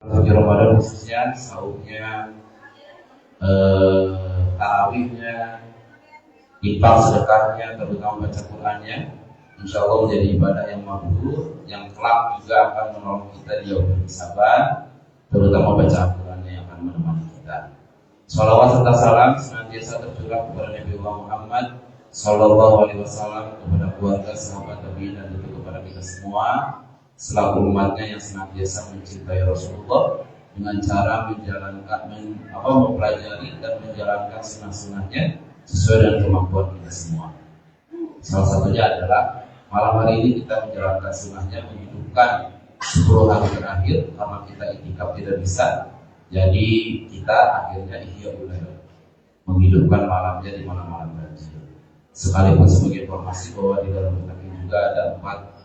Di Ramadan khususnya sahurnya, tarawihnya, infak sedekahnya, terutama baca Qur'annya, insya Allah menjadi ibadah yang mabrur, yang kelak juga akan menolong kita di yaumul hisab, terutama baca Al-Qur'annya yang akan menemani kita. Salawat serta salam senantiasa tercurah kepada Nabi Muhammad Sallallahu Alaihi Wasallam, kepada keluarga, sahabat, tabi'in, dan tentu kepada kita semua selaku umatnya yang senantiasa mencintai Rasulullah dengan cara mempelajari dan menjalankan sunnah-sunnahnya sesuai dengan kemampuan kita semua. Salah satunya adalah malam hari ini kita menjalankan sunnahnya, menghidupkan 10 hari terakhir karena kita itikaf tidak bisa. Jadi kita akhirnya ihya ulil, menghidupkan malamnya di malam-malam ganjil. Sekalipun sebagai informasi bahwa di dalam kitab ini juga ada 4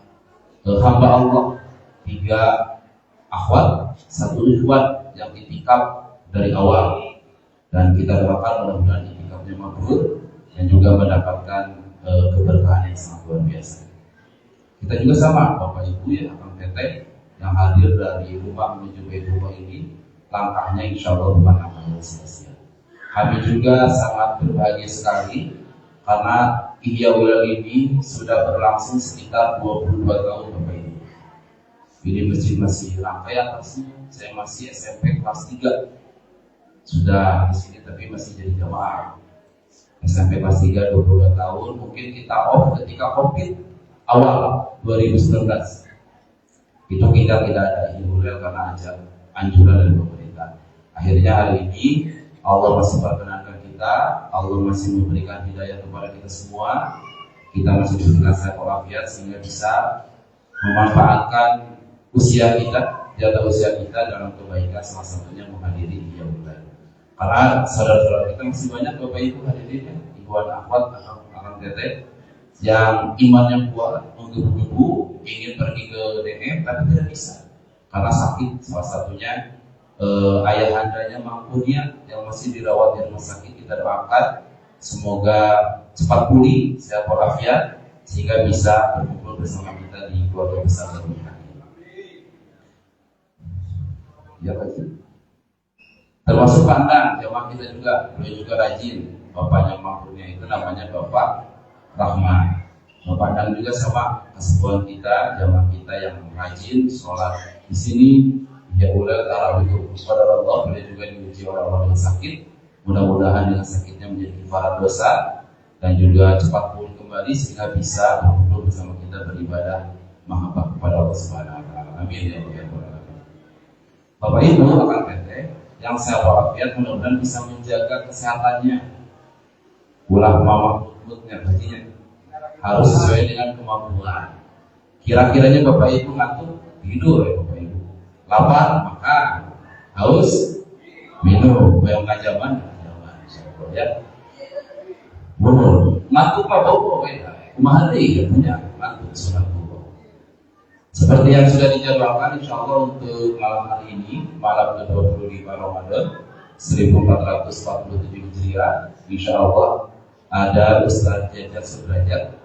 hamba Allah, 3 akhwat, 1 ikhwat yang itikaf dari awal. Dan kita doakan mudah-mudahan itikafnya mabrur dan juga mendapatkan keberkahan yang sangat luar biasa. Kita juga sama Bapak Ibu ya, Akang Teteh yang hadir dari rumah menuju ke rumah ini, langkahnya insya Allah bukan langkah yang sia-sia. Kami juga sangat berbahagia sekali karena Ihya Ulil ini sudah berlangsung sekitar 22 tahun Bapak Ibu. Ini masih rangkai atasnya, saya masih SMP kelas 3. Sudah di sini tapi masih jadi jamaah. SMP kelas 3 22 tahun, mungkin kita off ketika Covid awal 2019. Itu kita tidak ada Ihya Ulil karena anjuran dari pemerintah. Akhirnya hari ini Allah masih perkenankan kita, Allah masih memberikan hidayah kepada kita semua. Kita masih diberikan sehat walafiat sehingga bisa memanfaatkan usia kita, jatah usia kita dalam kebaikan, salah satunya menghadiri Ihya Ulil. Karena saudara-saudara kita masih banyak Bapak Ibu hadirin, Ibu dan akhwat, Akang Teteh yang imannya kuat, menggebu-gebu ingin pergi ke DM tapi tidak bisa karena sakit. Salah satunya ayahandanya mampunya yang masih dirawat di rumah sakit. Kita doakan semoga cepat pulih, sehat walafiat sehingga bisa berkumpul bersama kita di keluarga besar berkah. Ya pasti. Termasuk pandang jamaah kita juga, beliau juga rajin. Bapaknya mampunya itu namanya Bapak Rahman. Bapak dan juga sama kesepuan kita, jamaah kita yang rajin sholat di sini. Ya ulil tarawih kepada Allah, beliau juga diuji oleh Allah dengan sakit. Mudah-mudahan dengan sakitnya menjadi kafarat dosa dan juga cepat pulih kembali sehingga bisa berkumpul bersama kita beribadah mahabbah kepada Allah Subhanahu wa taala. Amin ya rabbal alamin. Bapak Ibu, Akang Teteh yang saya walafiat mudah-mudahan bisa menjaga kesehatannya. Ulah mama mutnya baginya harus sesuai dengan kemampuan. Kira-kiranya Bapak Ibu ngantuk, tidur ya Bapak Ibu. Lapar, makan. Haus, minum. Bayang kajaman, ya. Ngantuk Pak Bobo, kumahari ya punya ngantuk sunat Bobo. Seperti yang sudah dijadwalkan, insya Allah untuk malam hari ini, malam ke-25 Ramadan 1447 Hijriah, insya Allah ada Ustaz Jajat Sudrajat.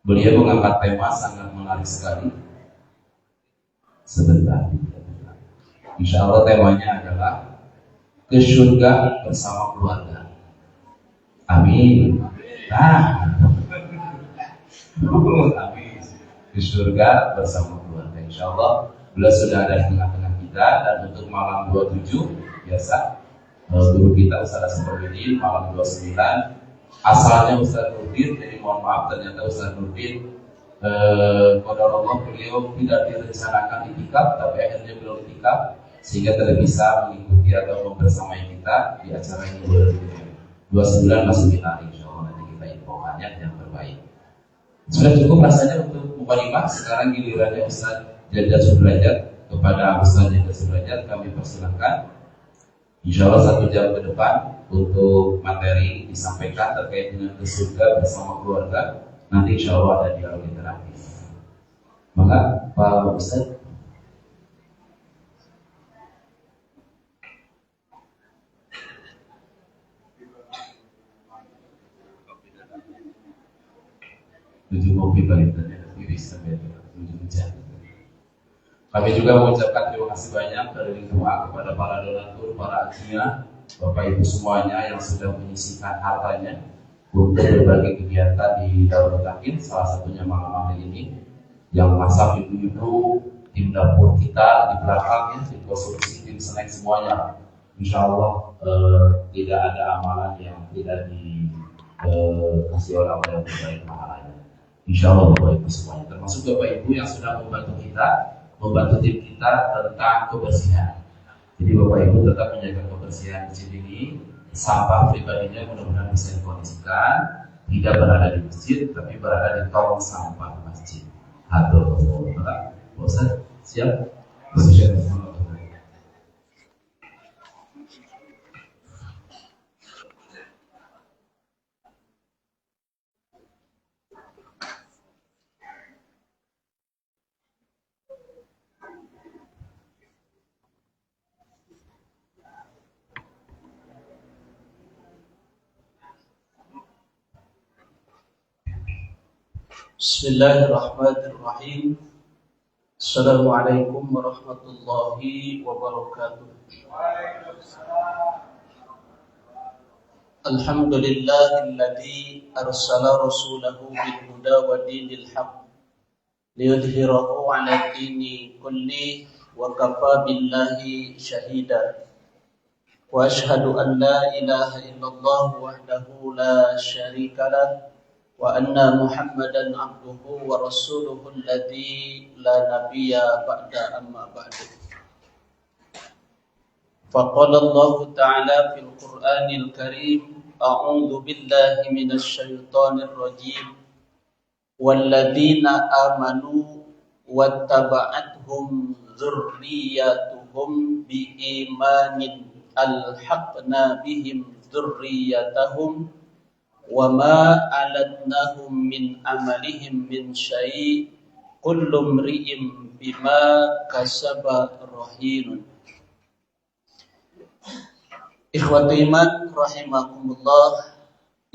Beliau mengangkat tema sangat menarik sekali. Sebentar, insya Allah temanya adalah ke surga bersama keluarga. Amin. Nah, amin. Ke surga bersama keluarga. Insya Allah beliau sudah ada di tengah-tengah kita. Dan untuk malam 27 biasa guru kita Ustaz Nurdin, malam 29 asalnya Ustaz Nurdin, jadi mohon maaf ternyata Ustaz Nurdin qadarullah beliau tidak direncanakan itikaf tapi akhirnya beliau itikaf sehingga tidak bisa mengikuti atau membersamai kita di acara ini. 29 masih kita insyaallah nanti kita infokannya yang terbaik. Sudah cukup rasanya untuk mukadimah. Sekarang gilirannya Ustaz Jajat Sudrajat. Kepada Ustaz Jajat Sudrajat kami persilahkan insya Allah 1 jam ke depan untuk materi disampaikan terkait dengan ke surga bersama keluarga. Nanti insya Allah ada dialog interaktif. Maka Pak Ustaz, tujuh kopi balik dan iris sampai tujuh jam. Kami juga mengucapkan terima kasih banyak dari lingkungan kepada para donatur, para adminnya, Bapak Ibu semuanya yang sudah menyisihkan hartanya untuk berbagai kegiatan di Darul Takin, salah satunya malam hari ini yang masak ibu-ibu, tim dapur kita di belakangnya, tim konsumsi, tim snack semuanya. Insya Allah tidak ada amalan yang tidak dikasih orang yang terbaik pahalanya. Insya Allah Bapak Ibu semuanya, termasuk Bapak Ibu yang sudah membantu kita, membantu tim kita tentang kebersihan. Jadi Bapak Ibu tetap menjaga kebersihan masjid ini. Sampah pribadinya mudah-mudahan bisa dikondisikan, tidak berada di masjid, tapi berada di tong sampah masjid. Atau Ustaz, siap? Bismillahirrahmanirrahim. Assalamualaikum warahmatullahi wabarakatuh. Alhamdulillahilladzi arsala rasulahu bil huda wa dinil haqq liyudhhirahu 'ala dini kulli wa kafa billahi shahida. Wa asyhadu an la ilaha illallah wahdahu la syarika lahu wa anna Muhammadan abduhu wa rasuluhu alladzi la nabiyya ba'da amma ba'du. Faqala Allah ta'ala fil Qur'anil Karim, a'udzu billahi minasy syaithanir rajim. Walladzina amanu wattaba'athum dzurriyyatuhum biimanin alhaqna bihim dzurriyyatahum wa ma alatnahum min amalihim min syai' kullu imri'in bima kasaba rahinun. Ikhwati iman rahimakumullah,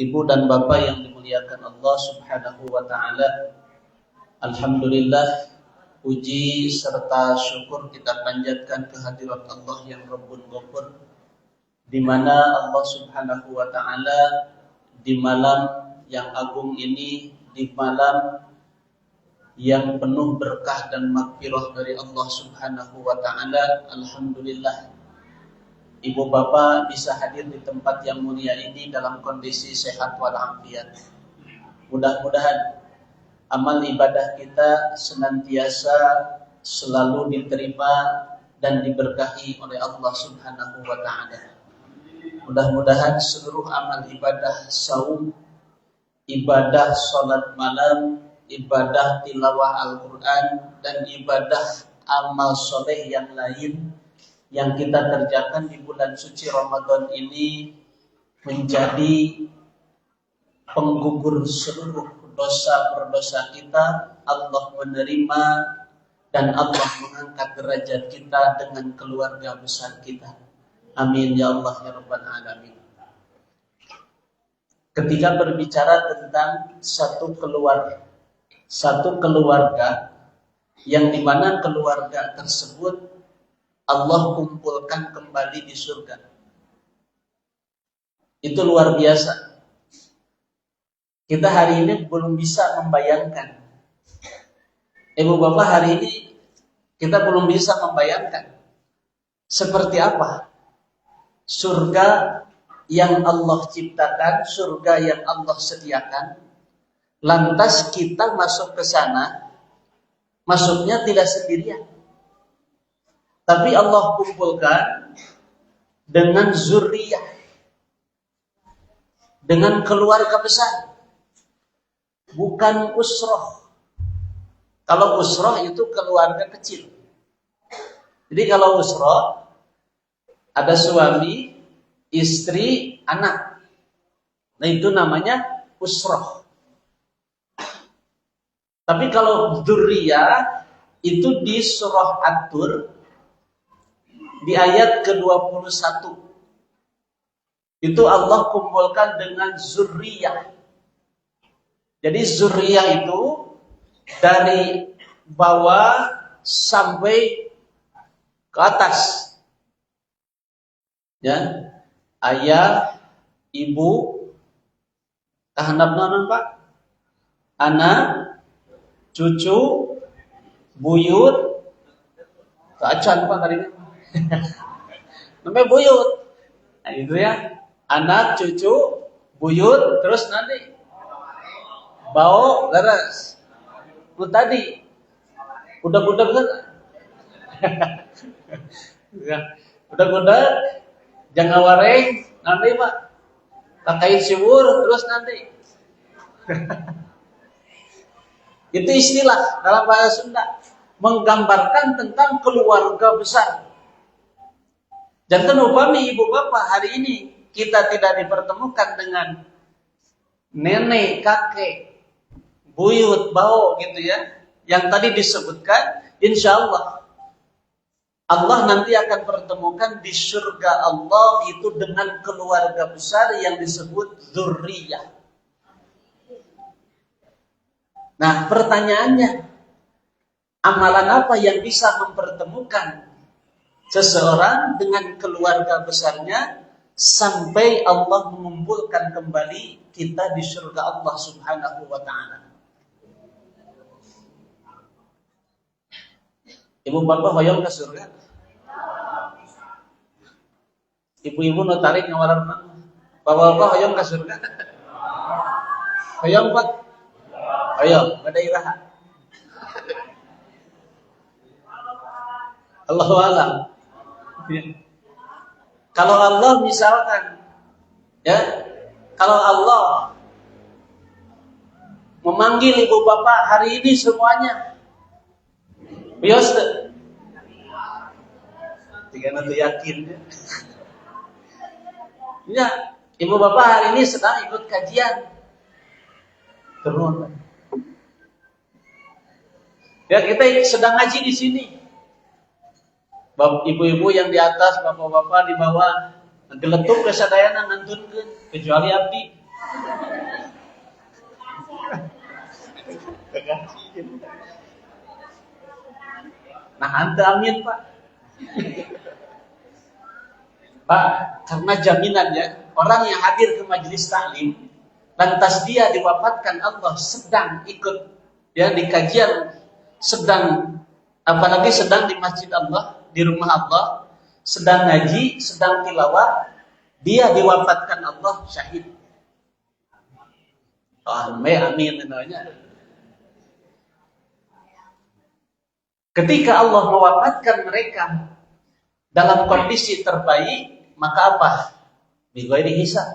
ibu dan bapak yang dimuliakan Allah Subhanahu wa taala. Alhamdulillah, puji serta syukur kita panjatkan kehadirat Allah yang Rabbul Ghafur, di mana Allah Subhanahu wa taala di malam yang agung ini, di malam yang penuh berkah dan maghfirah dari Allah Subhanahu wa taala, alhamdulillah ibu bapak bisa hadir di tempat yang mulia ini dalam kondisi sehat walafiat. Mudah-mudahan amal ibadah kita senantiasa selalu diterima dan diberkahi oleh Allah Subhanahu wa taala. Mudah-mudahan seluruh amal ibadah saum, ibadah sholat malam, ibadah tilawah Al-Quran, dan ibadah amal soleh yang lain yang kita kerjakan di bulan suci Ramadan ini menjadi penggugur seluruh dosa-berdosa kita. Allah menerima dan Allah mengangkat derajat kita dengan keluarga besar kita. Amin ya Allah ya Rabbal Alamin. Ketika berbicara tentang satu keluarga yang dimana keluarga tersebut Allah kumpulkan kembali di surga, itu luar biasa. Kita hari ini belum bisa membayangkan. Ibu bapak, hari ini kita belum bisa membayangkan seperti apa surga yang Allah ciptakan, surga yang Allah sediakan. Lantas kita masuk ke sana, masuknya tidak sendirian, tapi Allah kumpulkan dengan zuriyah, dengan keluarga besar, bukan usroh. Kalau usroh itu keluarga kecil. Jadi kalau usroh ada suami, istri, anak. Nah itu namanya usroh. Tapi kalau dzurriyah itu di surah At-Tur di ayat ke-21. Itu Allah kumpulkan dengan zurriyah. Jadi zurriyah itu dari bawah sampai ke atas. Ya, ayah, ibu, kahandap naon Pak? Anak, cucu, buyut, acan Pak tadi. Namanya buyut. Nah, itu ya. Anak, cucu, buyut, terus nanti bau, leres. Itu tadi. Udah-udah kan? Udah-udah jangan wareng nanti Pak. Pakai siwur terus nanti. Itu istilah dalam bahasa Sunda menggambarkan tentang keluarga besar. Jangan upami ibu bapak hari ini kita tidak dipertemukan dengan nenek, kakek, buyut, bau gitu ya. Yang tadi disebutkan, insya Allah nanti akan pertemukan di surga Allah itu dengan keluarga besar yang disebut dzurriyyah. Nah, pertanyaannya, amalan apa yang bisa mempertemukan seseorang dengan keluarga besarnya sampai Allah mengumpulkan kembali kita di surga Allah Subhanahu wa ta'ala? Ibu bapak hoyong ke surga? Ibu-ibu nu tarik ngawalar mana? Bapak-bapak hoyong ke surga? Hoyong Pak? Hoyong, ada iraha. Allahu a'lam. Kalau Allah misalkan, ya, kalau Allah memanggil ibu bapak hari ini semuanya, bios deh. Jika nanti yakin ya. Ya, ibu bapak hari ini sedang ikut kajian. Turun. Ya, kita sedang ngaji di sini. Ibu-ibu yang di atas, bapak-bapak di bawah, geletuk ke sadayana ngantunkeun kecuali abdi. Nah, ante amin Pak. Pak, karena jaminan ya, orang yang hadir ke majelis taklim, lantas dia diwafatkan Allah sedang ikut ya di kajian, sedang apalagi sedang di masjid Allah, di rumah Allah, sedang ngaji, sedang tilawah, dia diwafatkan Allah syahid. Amin namanya. Ketika Allah mewafatkan mereka dalam kondisi terbaik, maka apa? Bighairi hisab.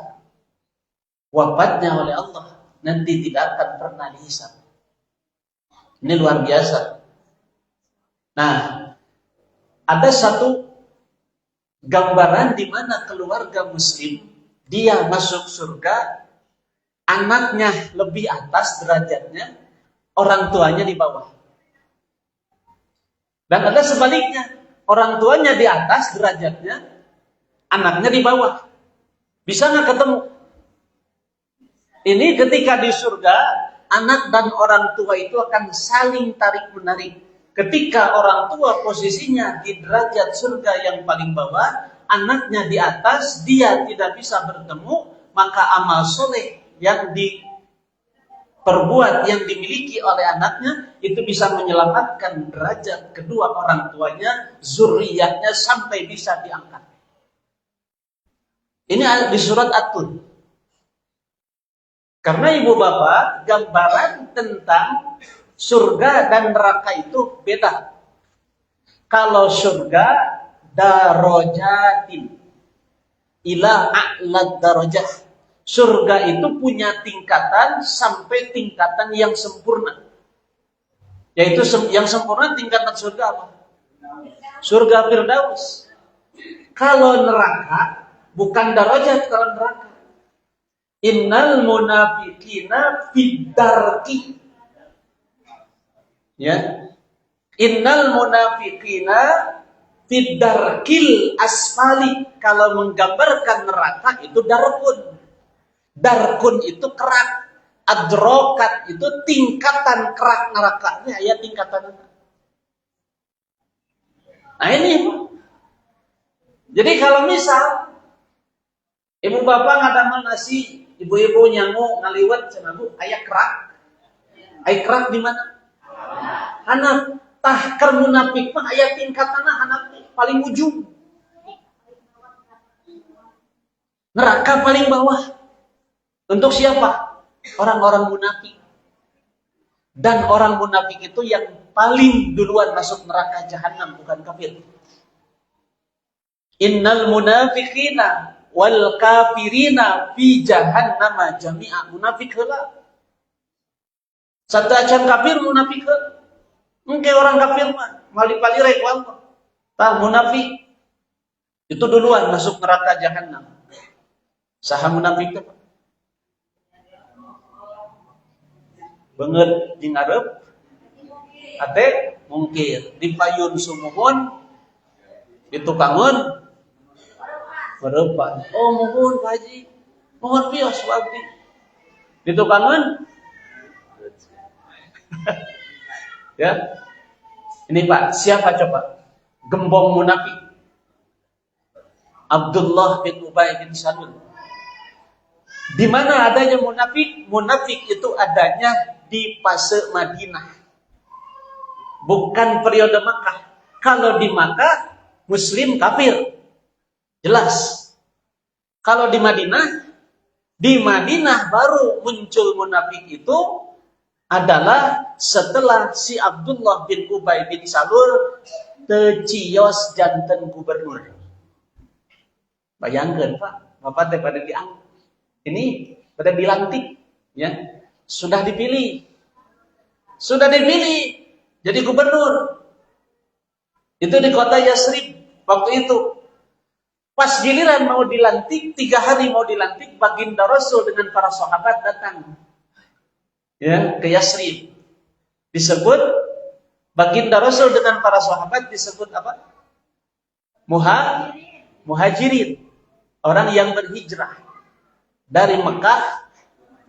Wafatnya oleh Allah nanti tidak akan pernah dihisab. Ini luar biasa. Nah, ada satu gambaran di mana keluarga muslim dia masuk surga, anaknya lebih atas derajatnya, orang tuanya di bawah. Dan ada sebaliknya, orang tuanya di atas derajatnya, anaknya di bawah. Bisa nggak ketemu? Ini ketika di surga, anak dan orang tua itu akan saling tarik-menarik. Ketika orang tua posisinya di derajat surga yang paling bawah, anaknya di atas, dia tidak bisa bertemu, maka amal soleh yang diperbuat, yang dimiliki oleh anaknya, itu bisa menyelamatkan derajat kedua orang tuanya, zuriyahnya sampai bisa diangkat. Ini di surat At-Tur. Karena ibu bapak, gambaran tentang surga dan neraka itu beda. Kalau surga, darajatin ila a'la darajah. Surga itu punya tingkatan sampai tingkatan yang sempurna. Yaitu yang sempurna tingkatan surga apa? Surga Firdaus. Kalau neraka, bukan darajat kalau neraka. Innal munafiqina fid-darki. Ya. Innal munafiqina fid-darkil asfali. Kalau menggambarkan neraka itu darkun. Darkun itu kerak. Adrokat itu tingkatan kerak neraka. Ini ayat tingkatan. Nah ini, jadi kalau misal ibu bapak ngadamel nasi, ibu-ibu nyangu ngaliwat cenah Bu, aya kerak. Aya kerak di mana? Hanap. Tah keur munafik mah aya tingkatanna hanap paling ujung. Neraka paling bawah. Untuk siapa? Orang-orang munafik. Dan orang munafik itu yang paling duluan masuk neraka jahanam, bukan kafir. Innal munafiqina wal kafirina fi jahannama jami'a. Munafik heula. Satacan kafir munafik heula. Engke orang kafir mah malipalirek wae. Tah munafik itu duluan masuk neraka jahanam. Saha munafik teh? Beungeut jeung ngarep ate mungkir dipayun sumuhun ditukangun bereupan. Oh muhun Pak Haji, mohon bios abdi. Ditukangun ya. Ini Pak, siapa coba? Gembong munafik. Abdullah bin Ubay bin Salul. Di mana adanya munafik? Munafik itu adanya di fase Madinah. Bukan periode Makkah. Kalau di Makkah, Muslim kafir. Jelas. Kalau di Madinah baru muncul munafik itu adalah setelah si Abdullah bin Ubay bin Salul tecios janten gubernur. Bayangkan Pak, Bapak teh pada diangkat. Ini pada dilantik, ya. Sudah dipilih jadi gubernur. Itu di kota Yasrib waktu itu. Pas giliran mau dilantik, 3 hari mau dilantik, baginda Rasul dengan para sahabat datang. Ya, ke Yasrib. Disebut baginda Rasul dengan para sahabat disebut apa? Muhajirin. Orang yang berhijrah dari Mekah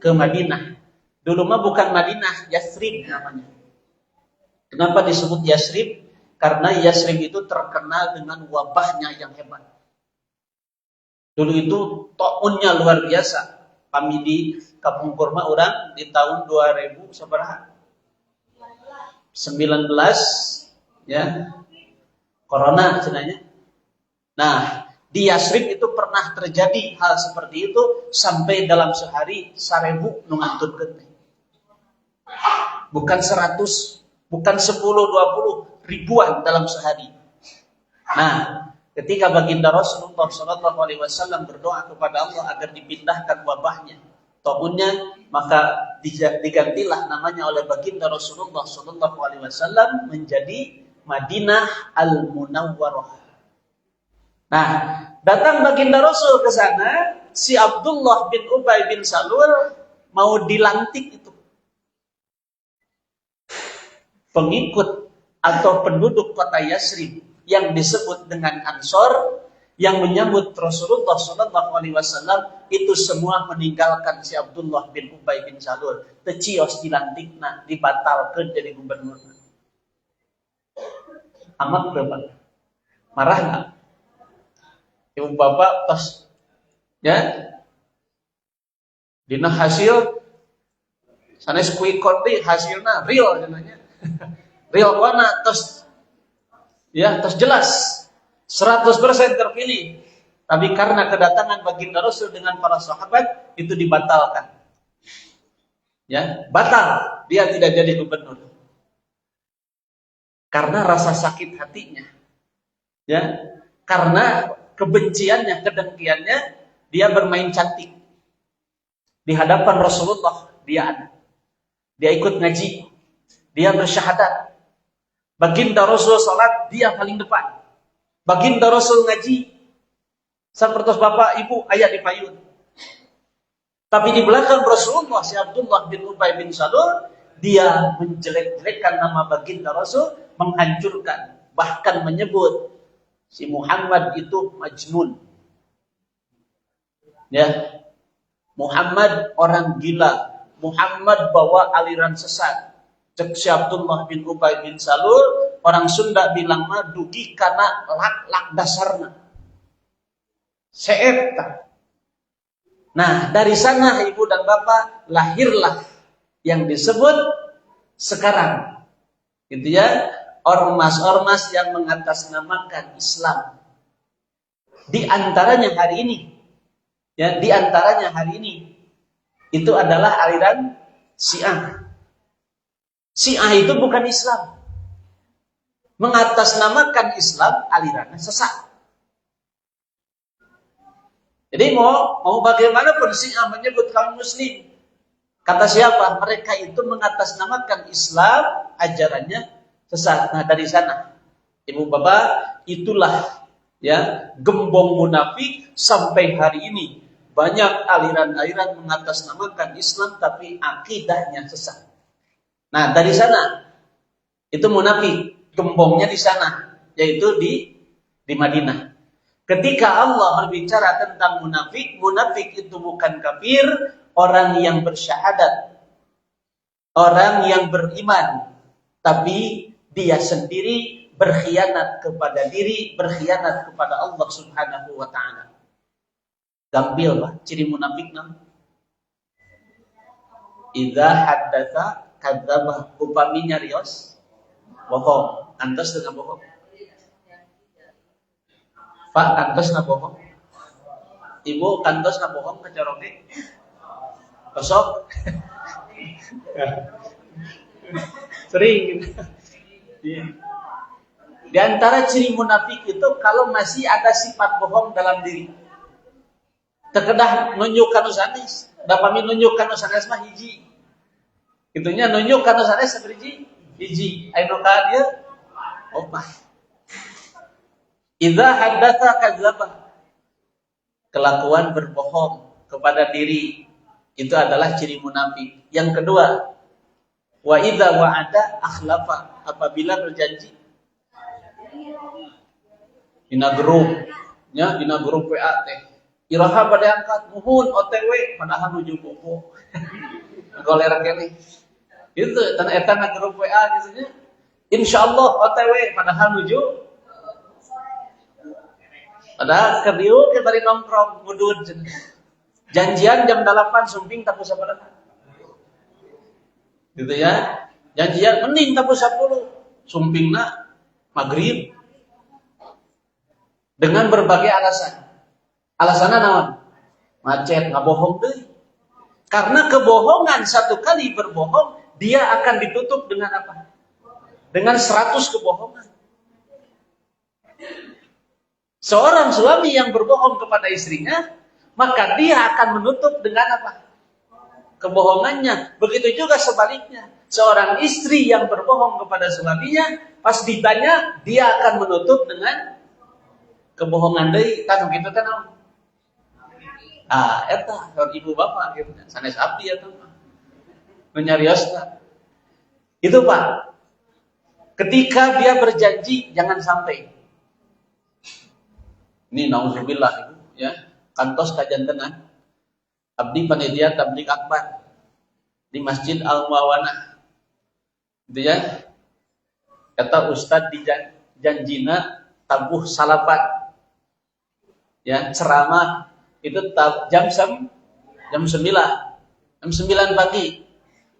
ke Madinah. Dulu mah bukan Madinah, Yasrib namanya. Kenapa disebut Yasrib? Karena Yasrib itu terkenal dengan wabahnya yang hebat. Dulu itu ta'unnya luar biasa. Kami di Kampung Kurma orang di tahun 2000 seberapa? 19 ya. Corona cenanya. Nah, di Yasrib itu pernah terjadi hal seperti itu sampai dalam sehari 1000 nu ngantutkeun. Bukan 100, bukan 10, 20, ribuan dalam sehari. Nah, ketika baginda Rasulullah SAW berdoa kepada Allah agar dipindahkan wabahnya, ta'unnya, maka digantilah namanya oleh baginda Rasulullah SAW menjadi Madinah Al-Munawwarah. Nah, datang baginda Rasul ke sana, si Abdullah bin Ubay bin Salul mau dilantik itu. Pengikut atau penduduk kota Yasrib yang disebut dengan Ansor yang menyambut Rasulullah SAW itu semua meninggalkan si Abdullah bin Ubay bin Salul. Tecios dilantikna, dibatalkan jadi gubernur. Amat berapa? Marah nggak? Ibu bapak tos ya dina hasil sanes quick count hasilna real namanya. Real mana tos ya tos jelas 100% terpilih. Tapi karena kedatangan baginda Rasul dengan para sahabat itu dibatalkan. Ya, batal. Dia tidak jadi gubernur. Karena rasa sakit hatinya. Ya, karena kebenciannya, kedengkiannya, dia bermain cantik. Di hadapan Rasulullah dia ada. Dia ikut ngaji. Dia bersyahadat. Baginda Rasul salat, dia paling depan. Baginda Rasul ngaji. Sapertos bapak ibu ayat di payun. Tapi di belakang Rasulullah si Abdullah bin Ubay bin Salul, dia menjelek-jelekkan nama baginda Rasul, menghancurkan, bahkan menyebut si Muhammad itu majnun. Ya. Muhammad orang gila. Muhammad bawa aliran sesat. Cek si Abdullah bin Ubay bin Salul, orang Sunda bilang mah dugi kana lak dasarna. Seeta. Nah, dari sana Ibu dan Bapak lahirlah yang disebut sekarang. Gitu ya, ormas-ormas yang mengatasnamakan Islam. Di antaranya hari ini. Ya, di antaranya hari ini itu adalah aliran Syiah. Syiah itu bukan Islam. Mengatasnamakan Islam alirannya sesat. Jadi mau bagaimanapun Syiah menyebut kaum muslim. Kata siapa? Mereka itu mengatasnamakan Islam, ajarannya sesat. Nah, dari sana Ibu Bapak, itulah ya gembong munafik sampai hari ini. Banyak aliran-aliran mengatasnamakan Islam tapi akidahnya sesat. Nah, dari sana itu munafik, gembongnya di sana, yaitu di Madinah. Ketika Allah berbicara tentang munafik, munafik itu bukan kafir, orang yang bersyahadat, orang yang beriman, tapi dia sendiri berkhianat kepada diri, berkhianat kepada Allah Subhanahu wa taala. Gambil Pak, ciri munafik nam. Idza haddatsa kadzdzaba, upami nyarios bohong, antos dengan bohong. Pak, kantos na bohong. Ibu, kantos na bohong ke Caroke. Kosok. Sering. Di antara ciri munafik itu kalau masih ada sifat bohong dalam diri. Terkedah nunjukkan usanes. Dapami nunjukkan usanes mah hiji. Itunya nunjukkan usanes seberiji. Hiji. Ayo dia. Opah. Idza haddatsa kadzdzaba. Kelakuan berbohong kepada diri itu adalah ciri munafik. Yang kedua, wa idza wa'ada akhlafa, apabila berjanji. Dina grup WA teh. Iraha pada angkat muhun OTW padahal nuju bobo. Goler kene. Itu tan eta na grup WA gitu nya. Insyaallah OTW padahal nuju. Padahal keriu ke bari nongkrong ngudud. Janjian jam 8 sumping tapu sabaraha. Gitu ya. Janjian mending tapu 10. Sumpingna maghrib. Dengan berbagai alasan. Alasanna naon? Macet, ngabohong deui. Karena kebohongan satu kali berbohong, dia akan ditutup dengan apa? Dengan 100 kebohongan. Seorang suami yang berbohong kepada istrinya, maka dia akan menutup dengan apa? Kebohongannya. Begitu juga sebaliknya. Seorang istri yang berbohong kepada suaminya, pas ditanya, dia akan menutup dengan kebohongan deui. Kan gitu kan? Eta ibu bapak gitu. Sanes abdi eta mah. Menyariosna. Itu Pak. Ketika dia berjanji, jangan sampai. Ini nauzubillah Ibu, ya. Kantos kajantenan. Abdi panitia tabligh akbar di Masjid Al-Muawanah. Gitu ya. Kata Ustadz di janjina tabuh salapan. Ya, ceramah itu jam 9. Jam 9 pagi.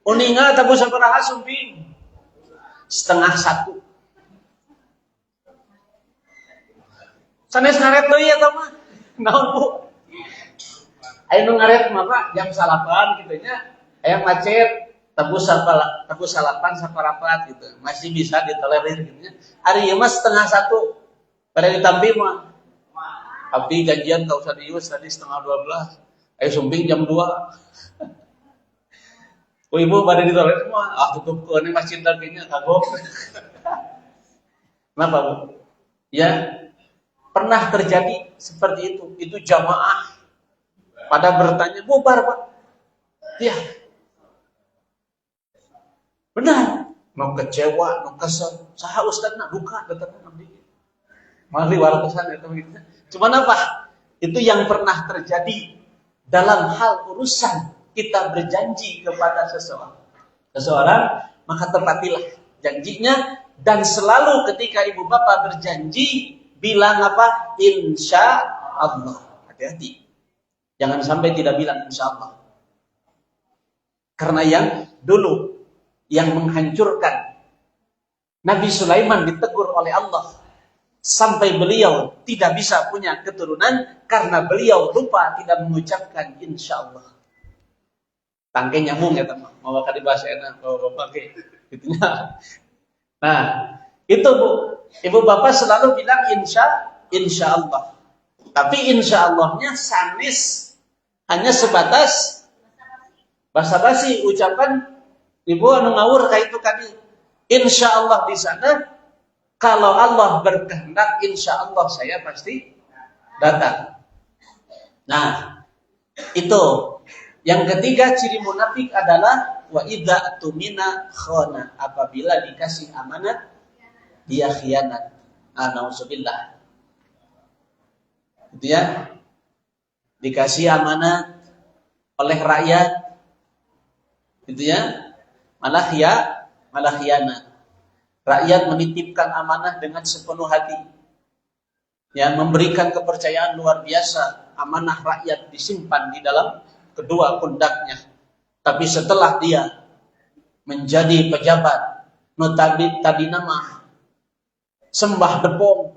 Uninga tabuh sabaraha sumping. 12:30. Sanes ngaret deui eta mah. Naon Bu? Aya nu ngaret mah Pak jam 9 kitu nya. Aya macet tebus salapan saparapat gitu. Masih bisa ditolerir gitu nya. Ari ieu mah 12:30. Pada ditampi mah. Abdi janjian ka Ustaz Ius tadi 11:30. Aya sumping jam 2. Oh Ibu pada ditolerir mah tutup keun masjid tadi nya kagok. Kenapa Bu? Ya, pernah terjadi seperti itu. Itu jamaah pada bertanya, bubar Pak. Ya, benar. No kecewa, no kesel. Saha Ustadna duka datang abdi. Mari wartosan eta gitu. Cuman apa? Itu yang pernah terjadi dalam hal urusan kita berjanji kepada seseorang, maka tepatilah janjinya. Dan selalu ketika ibu bapak berjanji, bilang apa? Insya Allah. Hati-hati. Jangan sampai tidak bilang insya Allah. Karena yang dulu, yang menghancurkan Nabi Sulaiman ditegur oleh Allah. Sampai beliau tidak bisa punya keturunan karena beliau lupa tidak mengucapkan insya Allah. Tangke nyambung ya teman. Mau bakal dibahas enak kalau pakai gitunya. Nah, itu Bu. Ibu bapak selalu bilang insya Allah. Tapi insya Allahnya sanis. Hanya sebatas basa-basi ucapan ibu anu ngawur kayak itu tadi. Insya Allah di sana, kalau Allah berkehendak, insya Allah saya pasti datang. Nah, itu. Yang ketiga ciri munafik adalah wa idza tumina khana. Apabila dikasih amanat, dia khianat. Nauzubillah. Gitu ya. Dikasih amanat oleh rakyat, gitu ya, malah khianat. Rakyat menitipkan amanah dengan sepenuh hati, ya, memberikan kepercayaan luar biasa. Amanah rakyat disimpan di dalam kedua pundaknya. Tapi setelah dia menjadi pejabat, notabene tadi nama sembah depong,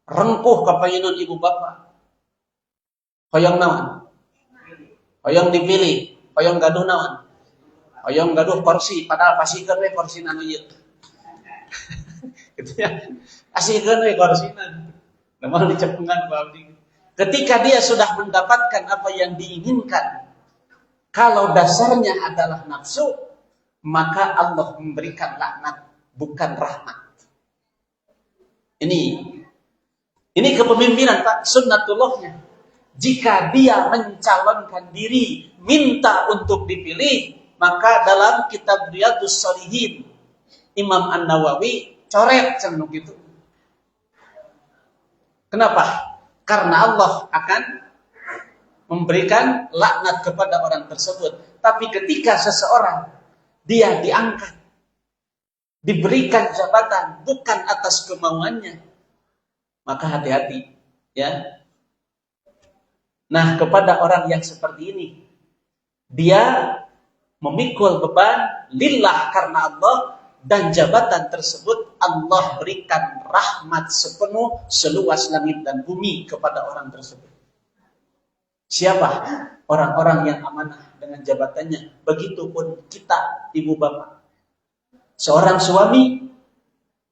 rengkuh kapayunan ibu bapak. Hoyong naon? Hoyong dipilih, hoyong gaduh naon? Hoyong gaduh kursi, padahal pasikeun we kursina nu ieu. Gitu ya. Pasikeun we kursina. Namun dicepengan ku abdi. Ketika dia sudah mendapatkan apa yang diinginkan, kalau dasarnya adalah nafsu, maka Allah memberikan laknat, bukan rahmat. Ini kepemimpinan Pak, sunnatullahnya. Jika dia mencalonkan diri, minta untuk dipilih, maka dalam kitab Riyadhus Shalihin, Imam An-Nawawi coret cenah gitu. Kenapa? Karena Allah akan memberikan laknat kepada orang tersebut. Tapi ketika seseorang dia diangkat, diberikan jabatan bukan atas kemauannya, maka hati-hati, ya. Nah, kepada orang yang seperti ini, dia memikul beban lillah karena Allah, dan jabatan tersebut Allah berikan rahmat sepenuh seluas langit dan bumi kepada orang tersebut. Siapa? Orang-orang yang amanah dengan jabatannya. Begitupun kita, ibu bapak. Seorang suami,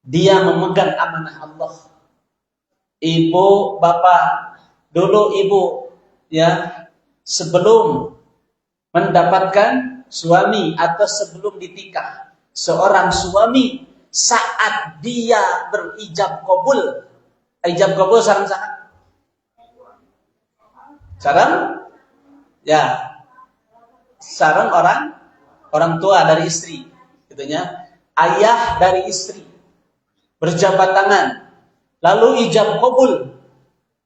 dia memegang amanah Allah. Ibu bapak, dulu ibu, ya, sebelum mendapatkan suami atau sebelum ditikah, seorang suami saat dia berijab qabul, ijab qabul sareng ya, sareng orang tua dari istri, gitunya, ayah dari istri berjabat tangan, lalu ijab qabul,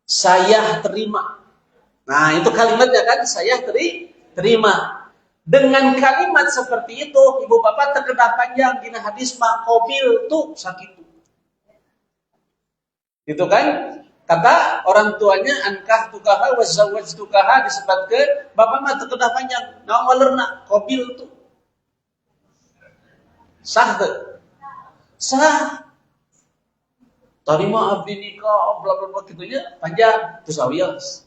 saya terima. Nah, itu kalimatnya kan, saya terima. Dengan kalimat seperti itu, ibu bapak terkenal panjang dina hadis mah qabil tu sakitu. Itu kan, kata orang tuanya ankah tukaha wa zawwajtukaha, disebutkeun bapak mah terkenal panjang, naon walerna qabil tu. Sah teu? Sah. Tarima abdi nikah bla bla bla kitunya panjang terus awios.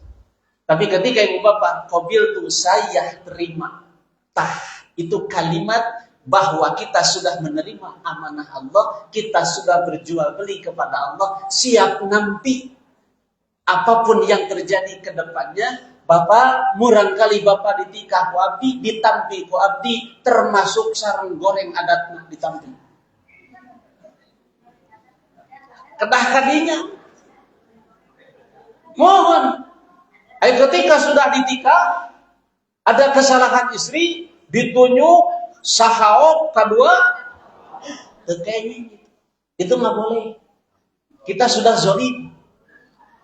Tapi ketika ibu bapak qabil tu saya terima, tah itu kalimat bahwa kita sudah menerima amanah Allah, kita sudah berjual beli kepada Allah, siap nampi apapun yang terjadi ke depannya. Bapak murang kali bapak ditikah ku abdi, ditampi ku abdi, termasuk sareng goreng adatna ditampi. Kedah kadinya. Mohon ketika sudah ditikah, ada kesalahan istri, ditunjuk sahaok kedua, kayaknya itu nggak boleh. Kita sudah zalim,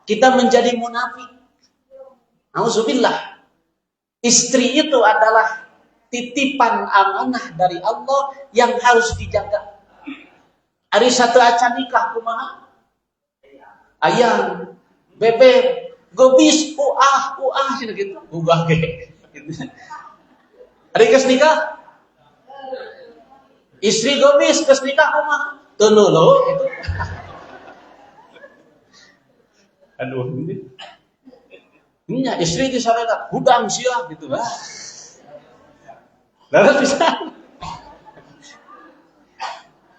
kita menjadi munafik. Nauzubillah. Istri itu adalah titipan amanah dari Allah yang harus dijaga. Hari satu acan nikah kumaha? Ayam, bebek, gobis, uah cina gitu. Gugah ge. Hari kes nikah, istri gobis kes nikah kumaha? Teu leulo itu. Aduh, ini istri di sana hudang sia gitu lah. Lalu bisa.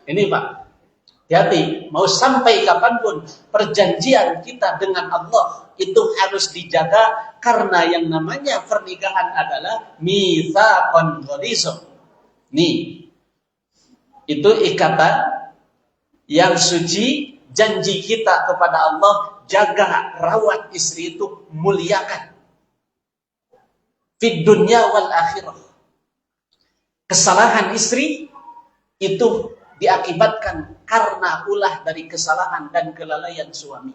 Ini Pak, hati-hati, mau sampai kapanpun perjanjian kita dengan Allah itu harus dijaga, karena yang namanya pernikahan adalah mitsaqon ghalidh. Nih, itu ikatan yang suci, janji kita kepada Allah, jaga, rawat istri itu, muliakan. Fid dunya wal akhirah. Kesalahan istri itu diakibatkan karena ulah dari kesalahan dan kelalaian suami.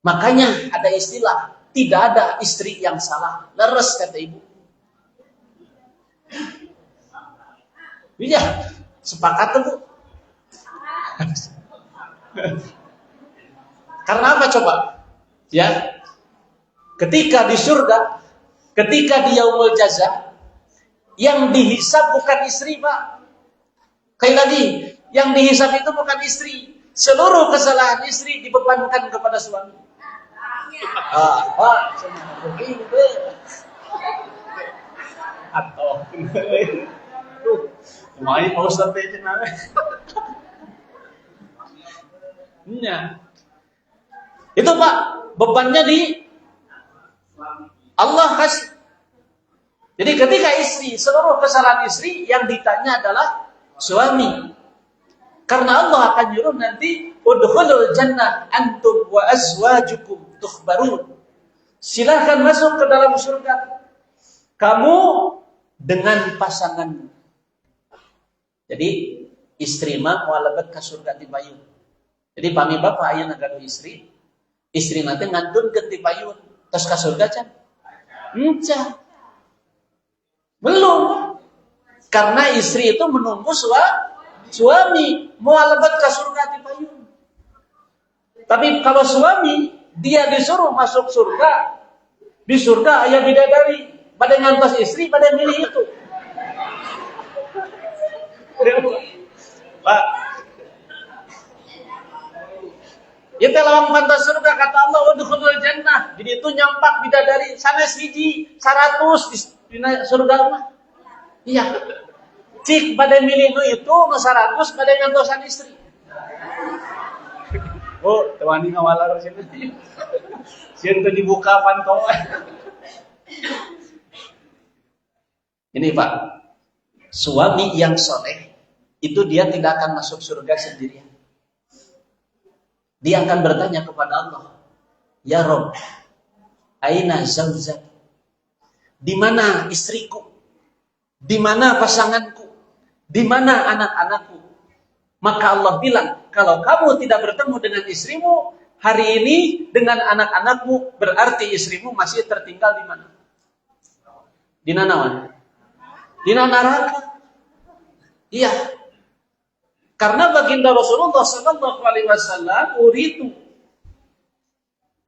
Makanya ada istilah, tidak ada istri yang salah. Leres kata ibu. Iya, sepakat tuh Bu. Karena apa coba? Ya, ketika di surga, ketika di yaumul jaza, yang dihisab bukan istri Pak. Kayak lagi, yang dihisab itu bukan istri. Seluruh kesalahan istri dibebankan kepada suami. Pak, begitu. Atau, main mau sampai jenama. Itu Pak, bebannya di Allah kasih. Jadi ketika istri, seluruh kesalahan istri yang ditanya adalah suami. Karena Allah akan nyuruh nanti udkhulul jannah antum wa azwajukum tukhbarun. Silahkan masuk ke dalam surga kamu dengan pasanganmu. Jadi istri mah mau lebet ke surga di payun. Jadi pami bapak aya ngagaduh istri nanti ngandun ke di payun terus ke surga can? Enca. Belum. Karena istri itu menunggu suami mau lebet ke surga di payung. Tapi kalau suami dia disuruh masuk surga, di surga ayah bidadari, pada ngantos istri, pada milih itu. Pak, ya telawang pantas surga kata Allah, udkhulul jannah. Jadi itu nyampak bidadari sanes hiji 100 di surga mah. Iya. Cik pada milih itu 100 pada ngantosan istri. Oh, tewani ngawalar sini. Sieun teu dibuka pantau. Ini Pak, suami yang soleh itu dia tidak akan masuk surga sendirian. Dia akan bertanya kepada Allah, ya Rob, aina zaujat? Di mana istriku? Di mana pasanganku? Di mana anak-anakku? Maka Allah bilang, kalau kamu tidak bertemu dengan istrimu hari ini dengan anak-anakmu, berarti istrimu masih tertinggal di mana? Di nanawan? Di neraka. Iya. Karena baginda Rasulullah sallallahu alaihi wasallam uritu,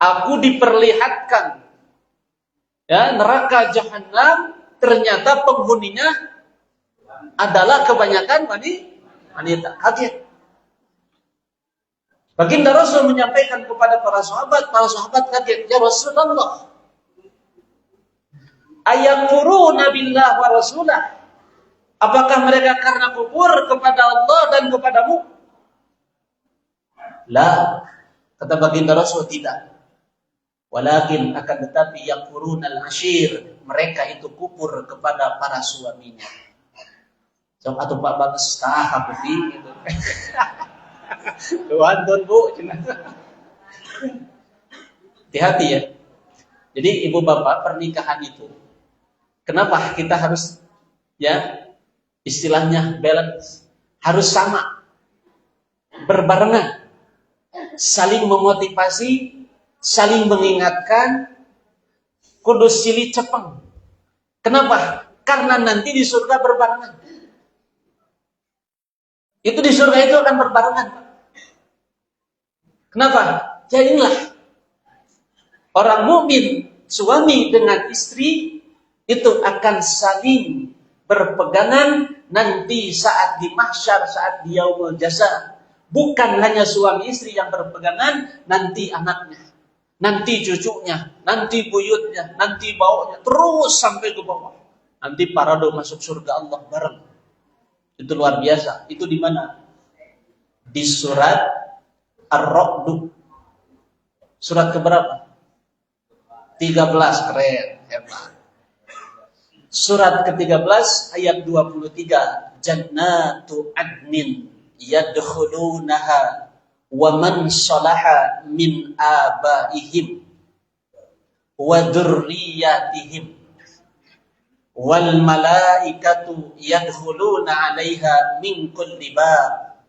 aku diperlihatkan ya neraka jahanam, ternyata penghuninya adalah kebanyakan wanita. Kaget. Baginda Rasul menyampaikan kepada para sahabat kaget, ya Rasulullah, ayakfuruna billah wa rasulah. Apakah mereka karena kufur kepada Allah dan kepadamu? La, kata baginda Rasul, tidak. Walakin akan tetapi yakfuruna al-ashir, mereka itu kufur kepada para suaminya. So, atau Pak Bagus tahap gitu. Tuhan Bu, hati-hati ya. Jadi ibu bapak, pernikahan itu kenapa kita harus ya istilahnya balance, harus sama, berbarengan, saling memotivasi, saling mengingatkan, kudu silih cepeng. Kenapa? Karena nanti di surga berbarengan. Itu di surga itu akan berbarengan. Kenapa? Ya inilah orang mukmin suami dengan istri itu akan saling berpegangan nanti saat di mahsyar, saat di yaumul jasa. Bukan hanya suami istri yang berpegangan, nanti anaknya, nanti cucunya, nanti buyutnya, nanti baunya, terus sampai ke bawah. Nanti parado masuk surga Allah bareng. Itu luar biasa. Itu di mana? Di surat Ar-Ra'd. Surat keberapa? 13, keren, hebat. Surat ke-13 ayat 23. Jannatu adnin yadkhulunaha wa man salaha min abaihim wa dzurriyyatihim wal malaikatu yadkhuluna 'alaiha min kulli bab.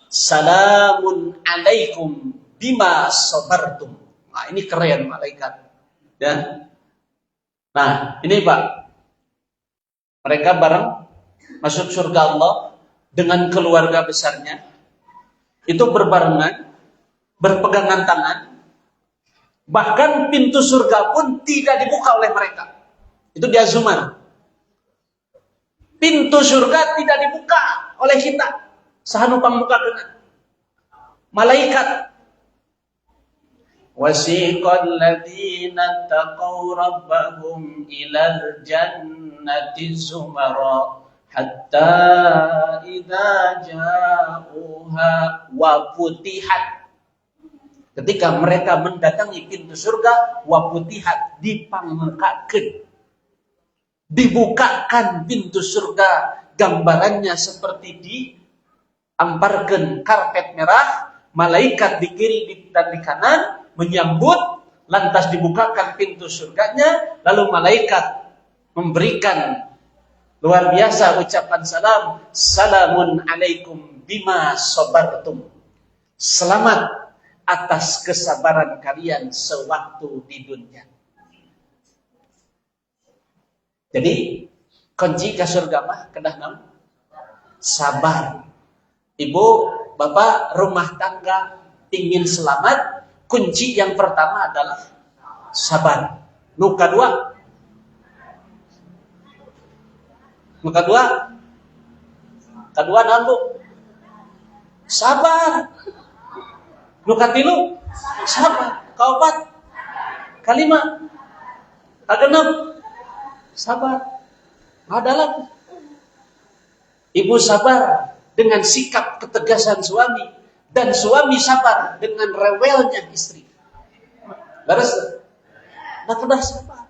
Salamun 'alaikum bima sabartum. Nah, ini keren malaikat. Ya. Nah, ini Pak. Mereka bareng masuk surga Allah dengan keluarga besarnya. Itu berbarengan, berpegangan tangan. Bahkan pintu surga pun tidak dibuka oleh mereka. Itu di Az-Zumar. Pintu surga tidak dibuka oleh kita. Sahanu pambuka dengan malaikat. Wasiqal ladzina taqaw rabbahum ilal jannati zumara hatta idza ja'uha wa futihat. Ketika mereka mendatangi pintu surga, wa futihat, dipangkakeun, dibukakan pintu surga, gambarannya seperti diamparkeun karpet merah, malaikat di kiri dan di kanan menyambut, lantas dibukakan pintu surganya, lalu malaikat memberikan luar biasa ucapan salam, salamun alaikum bima sabartum. Selamat atas kesabaran kalian sewaktu di dunia. Jadi kunci ke surga mah kedah naon? Sabar. Ibu, bapak rumah tangga ingin selamat, kunci yang pertama adalah sabar. Nu kedua naon Bu? Sabar. Nu katilu sabar. Kaopat, kalima, kagenep sabar. Adalah ibu sabar dengan sikap ketegasan suami, dan suami sabar dengan rewelnya istri. Beres? Nah, sudah sabar.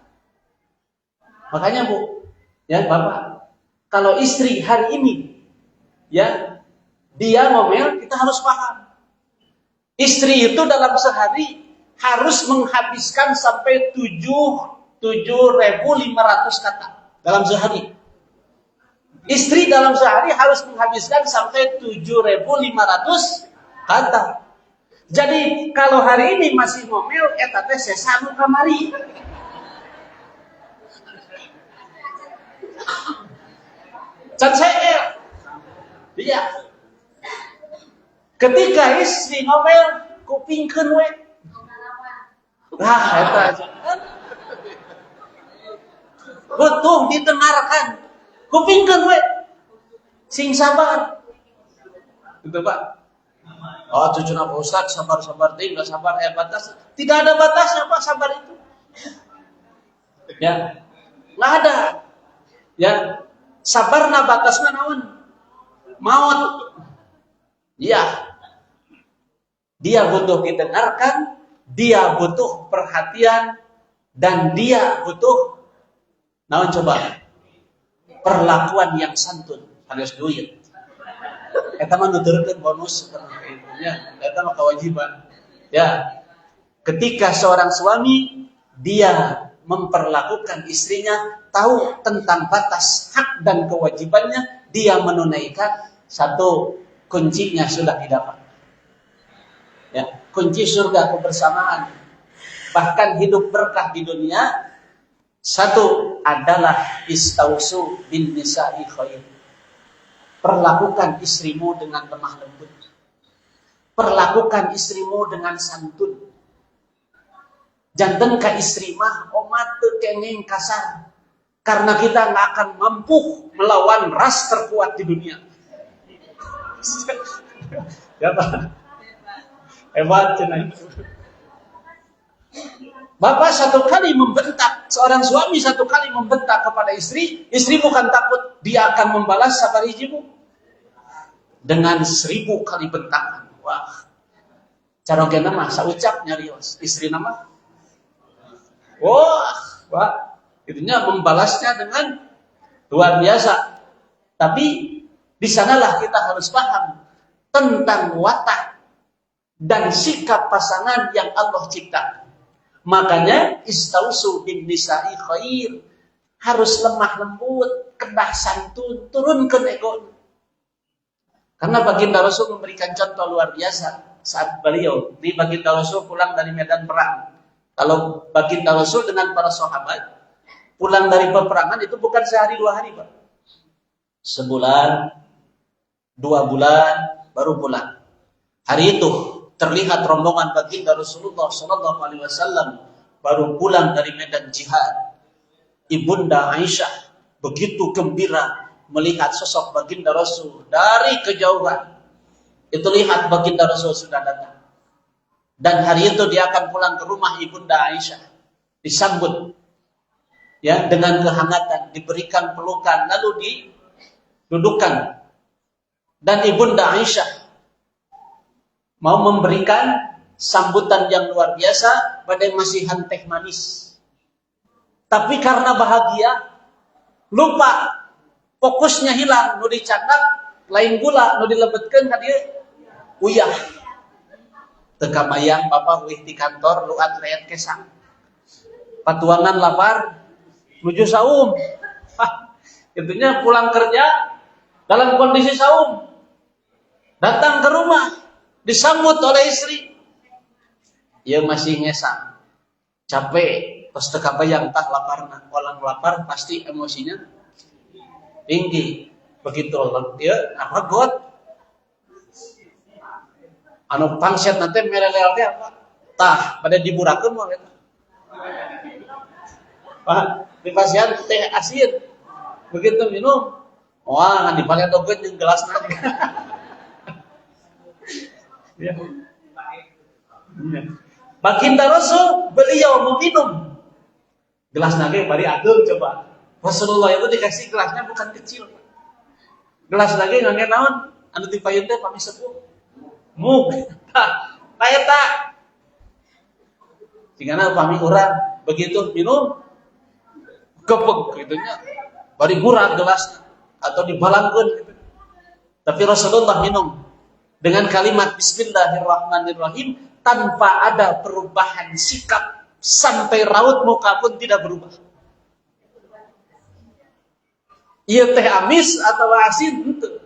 Makanya Bu, ya Bapak, kalau istri hari ini, ya dia ngomel, kita harus paham. Istri itu dalam sehari harus menghabiskan sampai 7.500 kata dalam sehari. Istri dalam sehari harus menghabiskan sampai 7.500 kata. Jadi kalau hari ini masih ngomel, eta teh sesanu kamari. Can saya. Iya. Ketika istri ngomel, kupingkeun we. Nah, eta aja. Butuh ditengarkan. Kupingkeun we. Sing sabar. Gitu Pak. Oh, cucuna Pak Ustaz, sabar-sabar ting, enggak sabar batas. Tidak ada batasnya Pak sabar itu. Ya. Enggak ada. Ya. Sabarna batasna naon? Maut. Ya. Dia butuh didengarkan, dia butuh perhatian, dan dia butuh naon coba? Perlakuan yang santun, alias duit. Eta mah nuturkeun bonus ya, eta mah kewajiban. Ya. Ketika seorang suami dia memperlakukan istrinya, tahu tentang batas hak dan kewajibannya, dia menunaikan, satu kuncinya sudah didapat. Ya, kunci surga kebersamaan. Bahkan hidup berkah di dunia, satu adalah istausu bin nisa'i khair. Perlakukan istrimu dengan lemah lembut. Perlakukan istrimu dengan santun. Janten ka istri mah omat teu kenging kasar. Karena kita nggak akan mampu melawan ras terkuat di dunia. Ya Pak. Hebat cenah. Bapak satu kali membentak, seorang suami satu kali membentak kepada istri, istri bukan takut dia akan membalas sabar hijimu dengan 1000 kali bentakan. Wah, carogena mah saucap nyarios, istri nama. Wah, itunya membalasnya dengan luar biasa. Tapi di sanalah kita harus paham tentang watak dan sikap pasangan yang Allah ciptakan. Makanya istausu bin nisa'i khair, harus lemah lembut, kedah santun, turunkan ego. Karena baginda Rasul memberikan contoh luar biasa saat beliau di baginda Rasul pulang dari medan perang. Kalau baginda Rasul dengan para sahabat pulang dari peperangan itu bukan sehari 2 hari, Pak. Sebulan, 2 bulan baru pulang. Hari itu terlihat rombongan baginda Rasulullah SAW baru pulang dari medan jihad. Ibunda Aisyah begitu gembira melihat sosok baginda Rasul dari kejauhan. Itu lihat baginda Rasul sudah datang. Dan hari itu dia akan pulang ke rumah Ibunda Aisyah. Disambut ya dengan kehangatan, diberikan pelukan, lalu didudukan. Dan Ibunda Aisyah mau memberikan sambutan yang luar biasa pada masihan teh manis. Tapi karena bahagia, lupa, fokusnya hilang, nu dicatat, lain gula, nu dilebetkeun ka dieu uyah. Teu kabayang Bapak wih di kantor luat reet kesang. Patuangan lapar, nuju saum. Itunya pulang kerja dalam kondisi saum. Datang ke rumah, disambut oleh istri. Ia masih ngesang, capek, pas teu kabayang tah laparna. Orang lapar pasti emosinya tinggi. Begitu dia apa got anu pangset nanti merelel teh apa? Tah pada diburakeun mah eta. Pak, di pasien teh asin. Begitu minum, wah ngan dipaledogeun jeung gelasna. Ya. Baginda Rasul beliau meminum gelas nage bari ageul coba. Rasulullah itu dikasih gelasnya bukan kecil. Gelas nage ngangge naon? Anu dipayun teh pami sepuh. Mug. Tah eta. Cingana pami urang begitu minum gepeg gitunya. Bari murah gelasnya atau dibalangkeun gitu. Tapi Rasulullah minum dengan kalimat Bismillahirrahmanirrahim tanpa ada perubahan sikap sampai raut muka pun tidak berubah. Ieu teh amis atau asin henteu.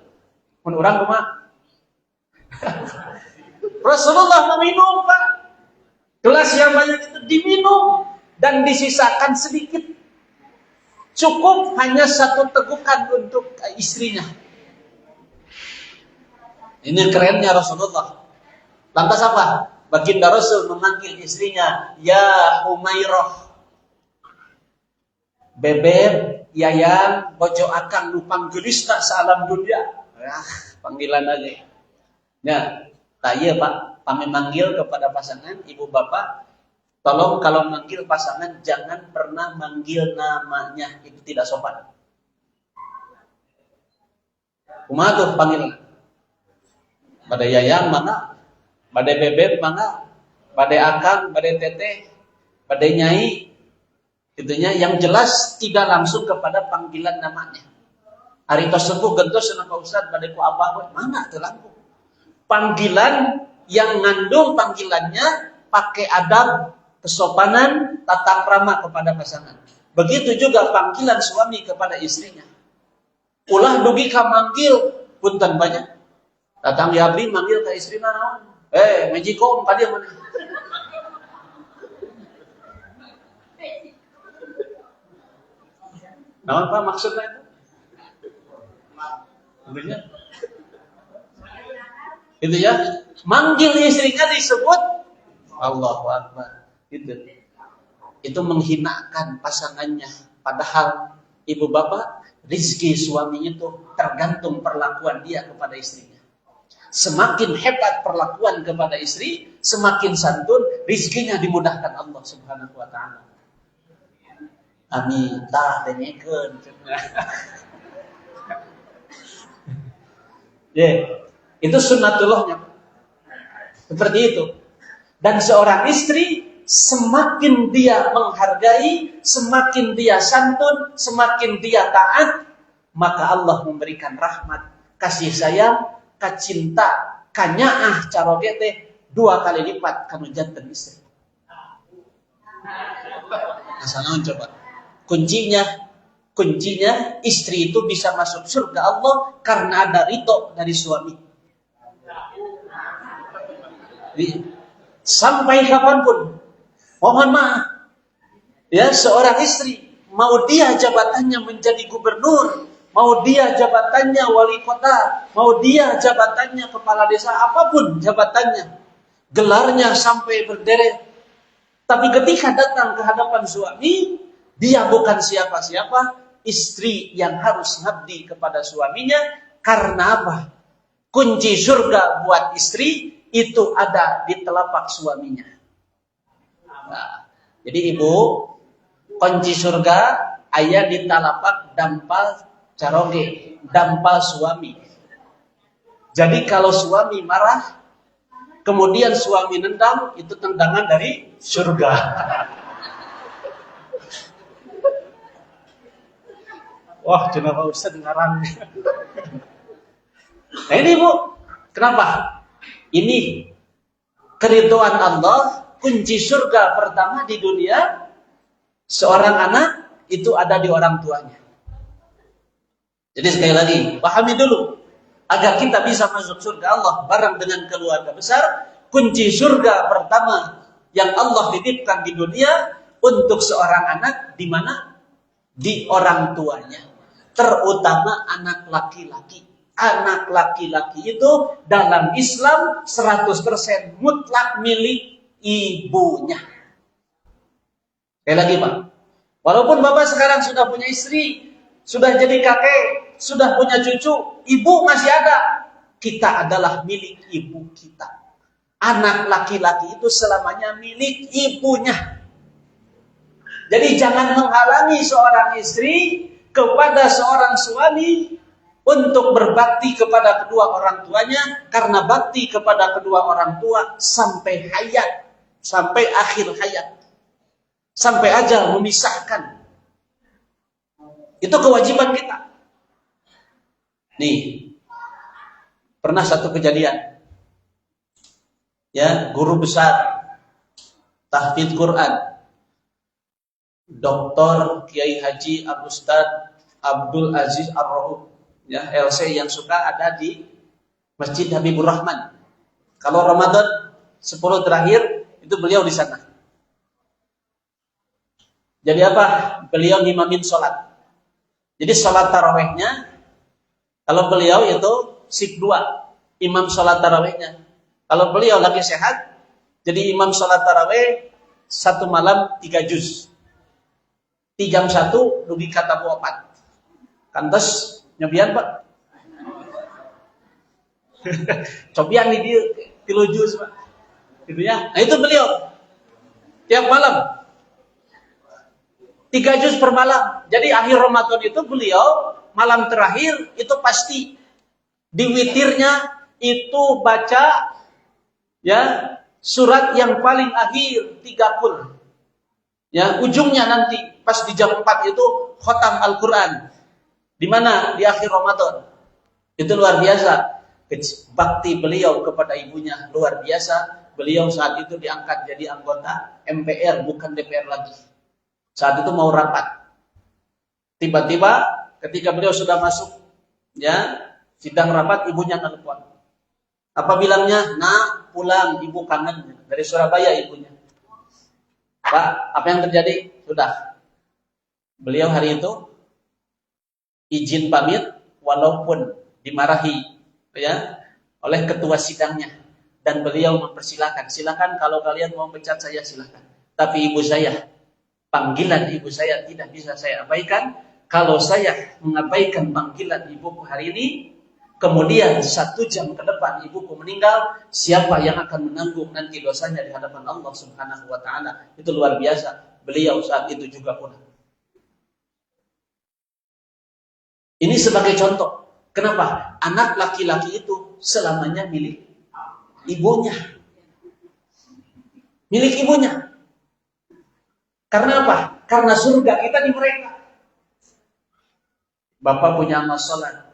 Mun urang kumaha? Rasulullah meminum, Pak. Gelas yang banyak itu diminum dan disisakan sedikit. Cukup hanya 1 tegukan untuk istrinya. Ini kerennya Rasulullah. Lantas apa? Baginda Rasul memanggil istrinya, Ya Humairah. Bebek, yayang, bojo akang nupang gelisna salam dunia. Panggilan aja. Ya, tanya Pak, kami manggil kepada pasangan, ibu bapak, tolong kalau manggil pasangan jangan pernah manggil namanya, itu tidak sopan. Kumaha tuh panggilan? Pada yayang mana? Pada bebek mana? Pada akang, pada teteh, pada nyai. Itunya yang jelas tidak langsung kepada panggilan namanya. Hari tersebut gentos sana Pak Ustaz pada ku abah mana teu langkung. Panggilan yang ngandung panggilannya pakai adab, kesopanan, tata krama kepada pasangan. Begitu juga panggilan suami kepada istrinya. Ulah dugi ka manggil punten banyak. Datang di abdi manggil ke istri naon? Mejikom ka dieu mana? Naon Pak maksudnya itu? Itu ya, manggil istrinya disebut Allahu Akbar. Itu menghinakan pasangannya. Padahal ibu bapak, rizki suami itu tergantung perlakuan dia kepada istrinya. Semakin hebat perlakuan kepada istri, semakin santun, rizkinya dimudahkan Allah Subhanahu wa ta'ala. Amin. Tah tenyekeun. Itu sunnatullahnya. Seperti itu. Dan seorang istri semakin dia menghargai, semakin dia santun, semakin dia taat, maka Allah memberikan rahmat, kasih sayang, kacinta, kanyaah caroge teh 2 kali lipat kanu janten istri. Asal coba. Kuncinya istri itu bisa masuk surga Allah karena ada ridho dari suami. Sampai kapanpun, mohon maaf, ya seorang istri mau dia jabatannya menjadi gubernur, mau dia jabatannya wali kota, mau dia jabatannya kepala desa, apapun jabatannya, gelarnya sampai berderet, tapi ketika datang ke hadapan suami, dia bukan siapa-siapa, istri yang harus ngabdi kepada suaminya. Karena apa? Kunci surga buat istri itu ada di telapak suaminya. Nah, jadi ibu, kunci surga aya di telapak dampal caroge, dampal suami. Jadi kalau suami marah, kemudian suami nendang, itu tendangan dari surga. Wah, kenapa Ustaz ngarang? Nah ini Bu, kenapa? Ini keridhaan Allah, kunci surga pertama di dunia, seorang anak itu ada di orang tuanya. Jadi sekali lagi, pahami dulu, agar kita bisa masuk surga Allah bareng dengan keluarga besar, kunci surga pertama yang Allah titipkan di dunia untuk seorang anak, di mana? Di orang tuanya. Terutama anak laki-laki. Anak laki-laki itu dalam Islam 100% mutlak milik ibunya. Sekali lagi Pak, walaupun Bapak sekarang sudah punya istri, sudah jadi kakek, sudah punya cucu, ibu masih ada. Kita adalah milik ibu kita. Anak laki-laki itu selamanya milik ibunya. Jadi jangan menghalangi seorang istri kepada seorang suami untuk berbakti kepada kedua orang tuanya, karena bakti kepada kedua orang tua sampai hayat, sampai akhir hayat, sampai ajal memisahkan. Itu kewajiban kita. Nih, pernah satu kejadian, ya, guru besar tahfidz Quran, Dr. Kiai Haji Ustadz Abdul Aziz Ar-Rauf, ya, LC yang suka ada di Masjid Habibur Rahman. Kalau Ramadan 10 terakhir itu beliau di sana. Jadi apa? Beliau ngimamin sholat. Jadi sholat tarawehnya, kalau beliau itu shift 2, imam sholat tarawehnya. Kalau beliau lagi sehat, jadi imam sholat taraweh 1 malam 3 juz. 3 jam 1 dugi kata 4. Kantos nyobian Pak. Cobian di dia 3 juz Pak. Gitu ya. Nah itu beliau tiap malam 3 juz per malam. Jadi akhir Ramadan itu beliau malam terakhir itu pasti di witirnya itu baca, ya, surat yang paling akhir 3 kul. Ya, ujungnya nanti pas di jam 4 itu khotam Al-Qur'an. Di mana? Di akhir Ramadan. Itu luar biasa. Bakti beliau kepada ibunya luar biasa. Beliau saat itu diangkat jadi anggota MPR, bukan DPR lagi. Saat itu mau rapat. Tiba-tiba ketika beliau sudah masuk, ya, sidang rapat, ibunya telepon. Apa bilangnya? Nak, pulang, ibu kangen. Dari Surabaya ibunya. Pak, apa yang terjadi? Sudah. Beliau hari itu izin pamit, walaupun dimarahi ya oleh ketua sidangnya dan beliau mempersilahkan, silakan kalau kalian mau pecat saya silakan. Tapi ibu saya, panggilan ibu saya tidak bisa saya abaikan. Kalau saya mengabaikan panggilan ibuku hari ini, kemudian 1 jam ke depan ibuku meninggal, siapa yang akan menanggung nanti dosanya di hadapan Allah Subhanahu wa taala? Itu luar biasa. Beliau saat itu juga pulang. Ini sebagai contoh. Kenapa? Anak laki-laki itu selamanya milik ibunya. Milik ibunya. Karena apa? Karena surga kita di mereka. Bapak punya amal salat,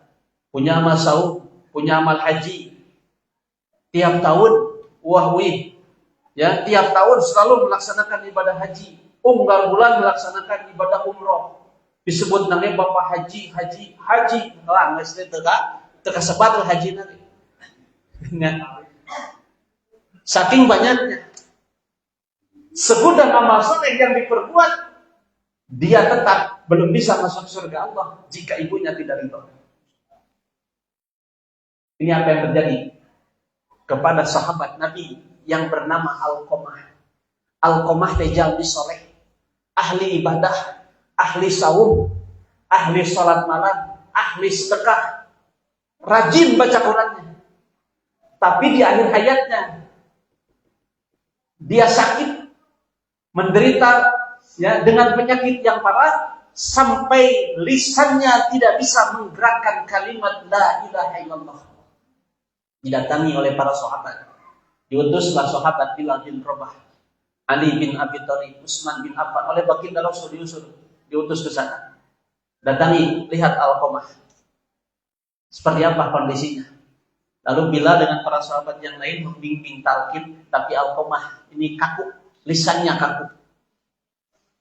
punya amal saum, punya amal haji. Tiap tahun, ya, tiap tahun selalu melaksanakan ibadah haji. Unggal bulan melaksanakan ibadah umroh. Disebut namanya Bapak haji. Lah, nggak teka sebat haji nanti. Saking banyaknya. Segudang amal soleh yang diperbuat, dia tetap belum bisa masuk surga Allah jika ibunya tidak ridho. Ini apa yang terjadi kepada sahabat Nabi yang bernama Alqamah. Alqamah jalmi soleh, ahli ibadah, ahli saum, ahli salat malam, ahli sedekah, rajin baca Qurannya. Tapi di akhir hayatnya dia sakit, menderita ya dengan penyakit yang parah sampai lisannya tidak bisa menggerakkan kalimat la ilaha illallah. Didatangi oleh para sahabat. Diutuslah sahabat Bilal bin Rabah, Ali bin Abi Thalib, Utsman bin Affan oleh baginda Rasul diutus ke sana. Datangi, lihat Alqamah. Seperti apa kondisinya? Lalu Bilal dengan para sahabat yang lain membimbing talqin, tapi Alqamah ini kaku. Lisannya kaku,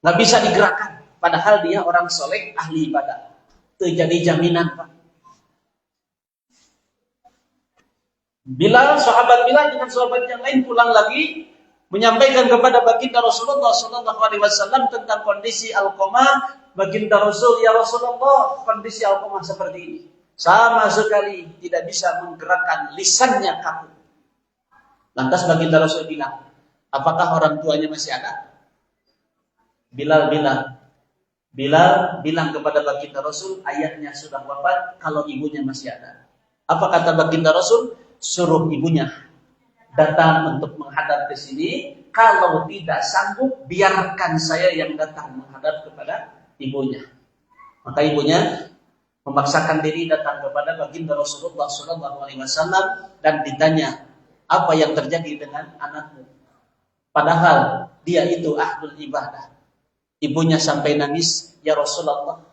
nggak bisa digerakkan. Padahal dia orang soleh, ahli ibadah. Terjadi jaminan, Pak. Sahabat Bilal dengan sahabat yang lain pulang lagi, menyampaikan kepada baginda Rasulullah SAW tentang kondisi Alqamah. Baginda Rasul, ya Rasulullah, kondisi Alqamah seperti ini. Sama sekali tidak bisa menggerakkan, lisannya kaku. Lantas baginda Rasul bilang, apakah orang tuanya masih ada? Bilal bilang kepada baginda Rasul, ayahnya sudah wafat, kalau ibunya masih ada. Apa kata baginda Rasul? Suruh ibunya datang untuk menghadap ke sini. Kalau tidak sanggup, biarkan saya yang datang menghadap kepada ibunya. Maka ibunya memaksakan diri datang kepada baginda Rasulullah SAW dan ditanya, apa yang terjadi dengan anakmu? Padahal dia itu ahlul ibadah. Ibunya sampai nangis, ya Rasulullah,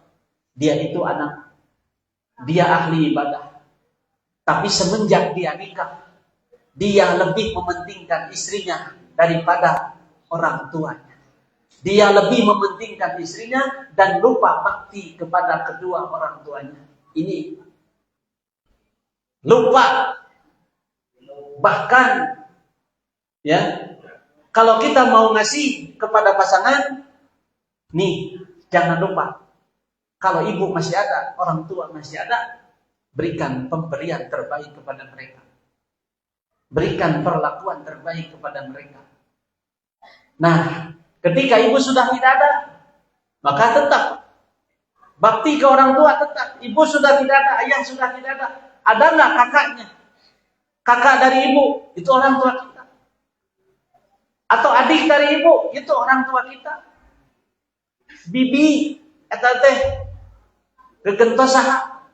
dia itu anak, dia ahli ibadah. Tapi semenjak dia nikah, dia lebih mementingkan istrinya daripada orang tuanya. Dia lebih mementingkan istrinya dan lupa bakti kepada kedua orang tuanya. Ini lupa. Bahkan ya, kalau kita mau ngasih kepada pasangan, nih, jangan lupa. Kalau ibu masih ada, orang tua masih ada, berikan pemberian terbaik kepada mereka. Berikan perlakuan terbaik kepada mereka. Nah, ketika ibu sudah tidak ada, maka tetap bakti ke orang tua tetap. Ibu sudah tidak ada, ayah sudah tidak ada. Ada nggak kakaknya? Kakak dari ibu, itu orang tua kita. Atau adik dari ibu, itu orang tua kita. Bibi, eta teh gegentos saha?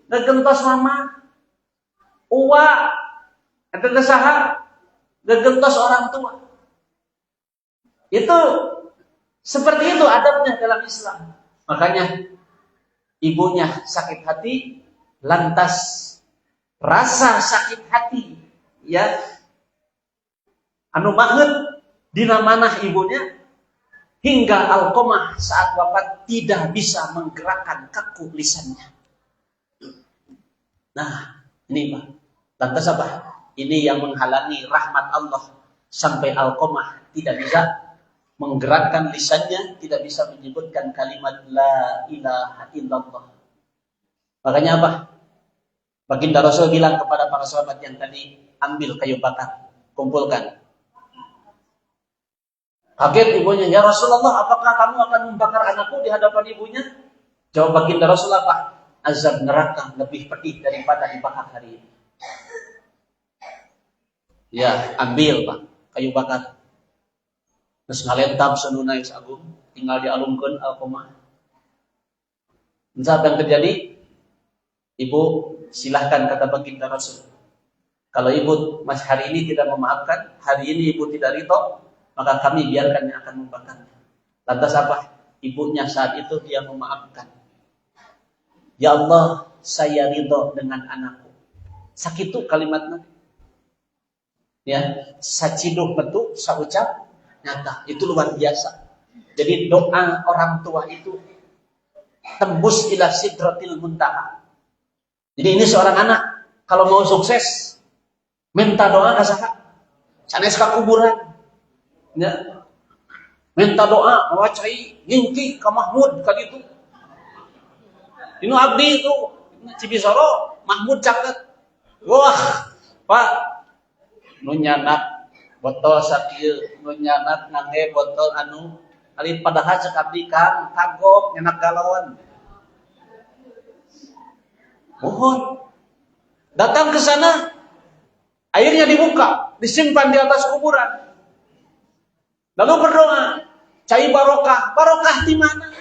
Gegentos mama. Uwa, eta teh saha? Gegentos orang tua. Itu seperti itu adabnya dalam Islam. Makanya ibunya sakit hati, lantas rasa sakit hati ya anu banget dina manah ibunya, hingga Alqamah saat wafat tidak bisa menggerakkan kaku lisannya. Nah, ini Pak. Lantas apa? Ini yang menghalangi rahmat Allah sampai Alqamah tidak bisa menggerakkan lisannya, tidak bisa menyebutkan kalimat la ilaha illallah. Makanya apa? Baginda Rasul bilang kepada para sahabat yang tadi, ambil kayu bakar, kumpulkan. Kaget ibunya, ya Rasulullah, apakah kamu akan membakar anakku di hadapan ibunya? Jawab baginda Rasul apa? Azab neraka lebih pedih daripada dibakar hari ini. Ya, ambil Pak, kayu bakar. Terus ngalentam senuna yang agung, tinggal dialungkan alkomah. Saat yang terjadi, ibu silahkan kata baginda Rasul. Kalau ibu mas hari ini tidak memaafkan, hari ini ibu tidak ridho, maka kami biarkan yang akan membakarnya. Lantas apa? Ibunya saat itu dia memaafkan. Ya Allah, saya ridho dengan anakku. Sakitu kalimatnya. Ya, saciduh betul, saucap nyata. Itu luar biasa. Jadi doa orang tua itu tembus ila sidratil muntaha. Jadi ini seorang anak kalau mau sukses minta doa ka saha? Sanes ka kuburan. Ya. Minta doa mawacai ngingki ka Mahmud kali itu. Dinu abdi itu Cibisoro Mahmud caket. Wah, Pak nu nyanak botol sakieu, nu nyanak nangge botol anu ali padahal cek abdi Kang kagok nyanak galauan. Mohon datang ke sana, airnya dibuka, disimpan di atas kuburan. Lalu berdoa, cai barokah, barokah di mana?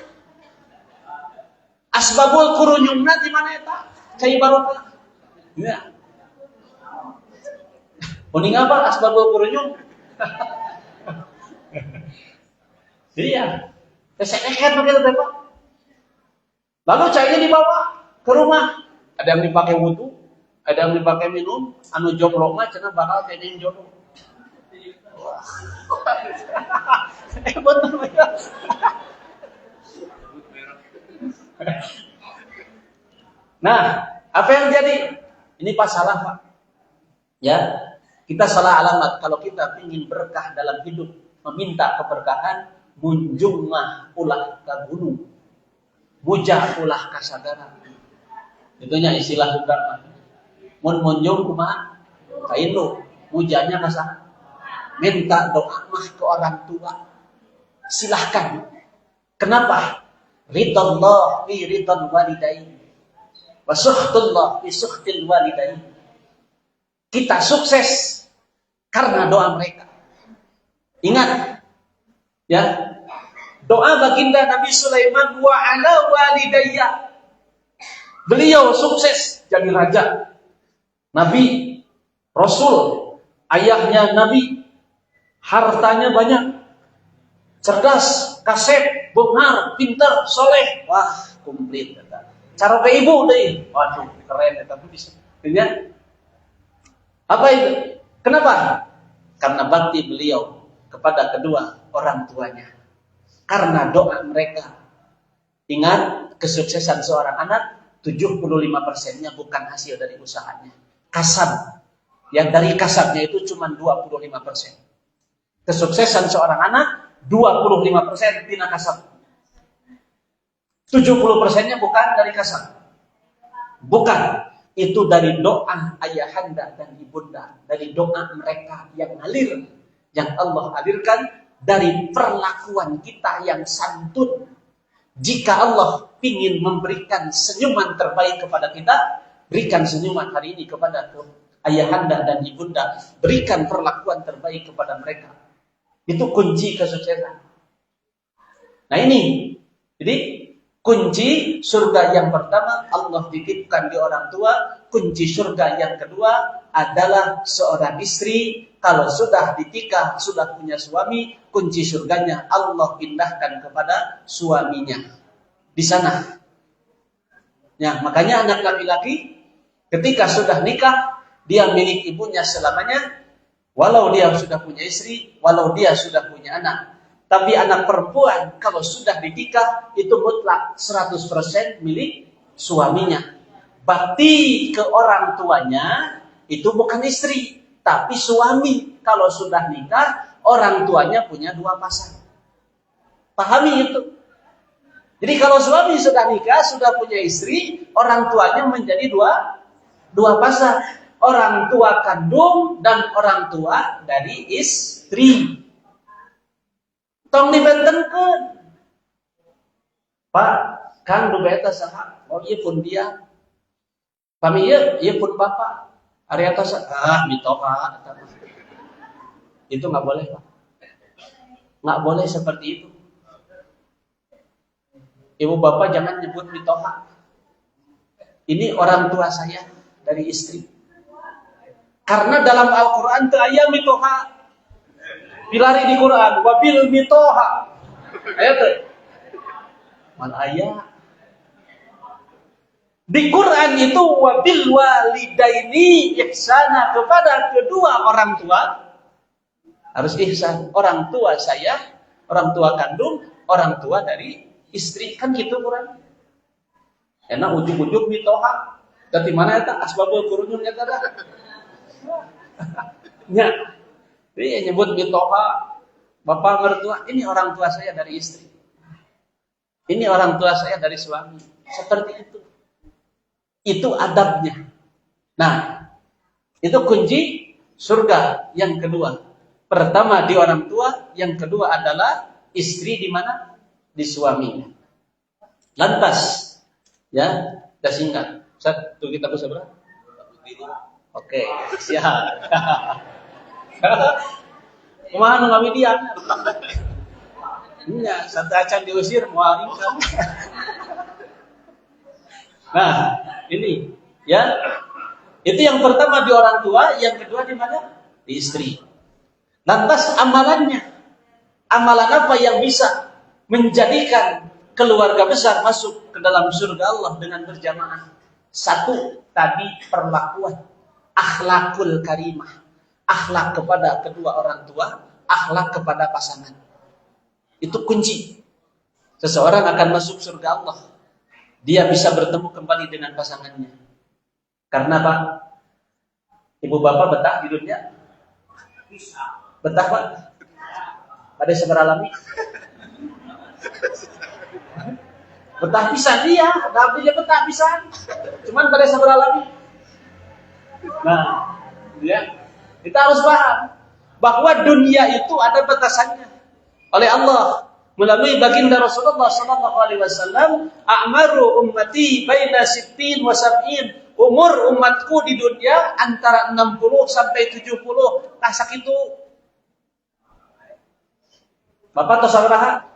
Asbabul kurunyumna di mana eta? Cai barokah. Ya. Kuning apa asbabul kurunyum? Iya. Keseket begitu Pak. Lalu cainya dibawa ke rumah. Ada yang dipakai wudu, ada yang dipakai minum, anu jomblo mah cenah bakal kayaknya jodoh. Betul ya. Nah, apa yang jadi? Ini pas salah Pak. Ya, kita salah alamat kalau kita ingin berkah dalam hidup, meminta keberkahan, munjung mah ulah ka gunung, mujah ulah ka sagara. Itunya istilah ungkapan. Mun munjung kumaha? Ka induk, mujahnya ka saha? Minta doa mah ke orang tua. Silahkan. Kenapa? Ridallah fi ridal walidain. Wa suhtullah fi suhtil walidain. Kita sukses karena doa mereka. Ingat, ya, doa baginda Nabi Sulaiman wa ala walidayya. Beliau sukses jadi raja, nabi, rasul, ayahnya nabi, hartanya banyak, cerdas, kasep, benar, pintar, soleh, wah komplit. Cara ke ibu deh, waduh keren, tapi bisa. Ya. Apa itu? Kenapa? Karena bakti beliau kepada kedua orang tuanya. Karena doa mereka. Ingat, kesuksesan seorang anak 75%-nya bukan hasil dari usahanya. Kasab. Yang dari kasabnya itu cuma 25%. Kesuksesan seorang anak 25% tina kasab. 70%-nya bukan dari kasab. Bukan. Itu dari doa ayahanda dan ibunda, dari doa mereka yang ngalir, yang Allah alirkan, dari perlakuan kita yang santun. Jika Allah ingin memberikan senyuman terbaik kepada kita, berikan senyuman hari ini kepada ayahanda dan ibunda, berikan perlakuan terbaik kepada mereka. Itu kunci kesuksesan. Nah ini, jadi kunci surga yang pertama Allah titipkan di orang tua. Kunci surga yang kedua adalah seorang istri. Kalau sudah ditikah, sudah punya suami, kunci surganya Allah pindahkan kepada suaminya. Di sana. Ya, makanya anak laki-laki ketika sudah nikah, dia milik ibunya selamanya. Walau dia sudah punya istri, walau dia sudah punya anak. Tapi anak perempuan kalau sudah dinikah itu mutlak 100% milik suaminya. Bakti ke orang tuanya itu bukan istri, tapi suami. Kalau sudah nikah, orang tuanya punya dua pasang. Pahami itu. Jadi kalau suami sudah nikah, sudah punya istri, orang tuanya menjadi dua Dua pasang, orang tua kandung dan orang tua dari istri. Tong dibentenkeun. Pak, Kang du beta saha? Oh ieu pun dia. Kami ieu pun bapak. Ari atas mitoha. Itu enggak boleh, Pak. Enggak boleh seperti itu. Ibu bapak jangan nyebut mitoha. Ini orang tua saya dari istri. Karena dalam Al-Quran itu ayat mitoha. Pilari di Quran. Wabil mitoha. Ayat itu. Mal ayat. Di Quran itu wabil walidaini ihsana, kepada kedua orang tua. Harus ihsan. Orang tua saya, orang tua kandung, orang tua dari istri. Kan gitu Quran. Enak ujung-ujung mitoha. Dari mana itu asbabul kurunyum eta dah. Ya. Dia nyebut mitoha, bapak mertua, ini orang tua saya dari istri. Ini orang tua saya dari suami. Seperti itu. Itu adabnya. Nah, itu kunci surga yang kedua. Pertama di orang tua, yang kedua adalah istri di mana? Di suaminya. Lantas, ya, kita singkat. Satu kita bisa berapa? Oke, siap. Kumaha nu ngawidian? Nya, satu acan diusir moal income. Nah, ini ya. Itu yang pertama di orang tua, yang kedua di mana? Di istri. Lantas amalannya. Amalan apa yang bisa menjadikan keluarga besar masuk ke dalam surga Allah dengan berjamaah? Satu, tadi perlakuan. Akhlakul karimah. Akhlak kepada kedua orang tua, akhlak kepada pasangan. Itu kunci. Seseorang akan masuk surga Allah. Dia bisa bertemu kembali dengan pasangannya. Karena Pak, ibu bapak betah di dunia? Betah Pak? Pada seberalami? Betah pisan dia, tapi dia betah pisan. Cuman pada seberalami. Nah, ya, kita harus paham bahwa dunia itu ada batasannya oleh Allah melalui baginda Rasulullah sallallahu alaihi wasallam. A'maru ummati baina 60 wa 70. Umur umatku di dunia antara 60 sampai 70. Nah, sakitu. Bapak tos sabaraha?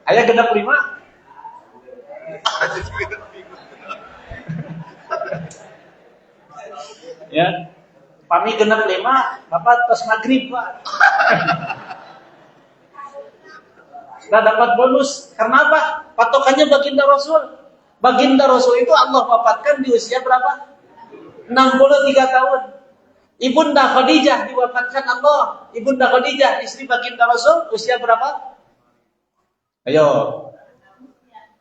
Aya genep 5. Ya. Pami genep 5, Bapak tos maghrib, Pak. Sudah dapat bonus. Karena apa? Patokannya baginda Rasul. Baginda Rasul itu Allah wafatkan di usia berapa? 63 tahun. Ibunda Khadijah diwafatkan Allah. Ibunda Khadijah, istri baginda Rasul, usia berapa? Ayo.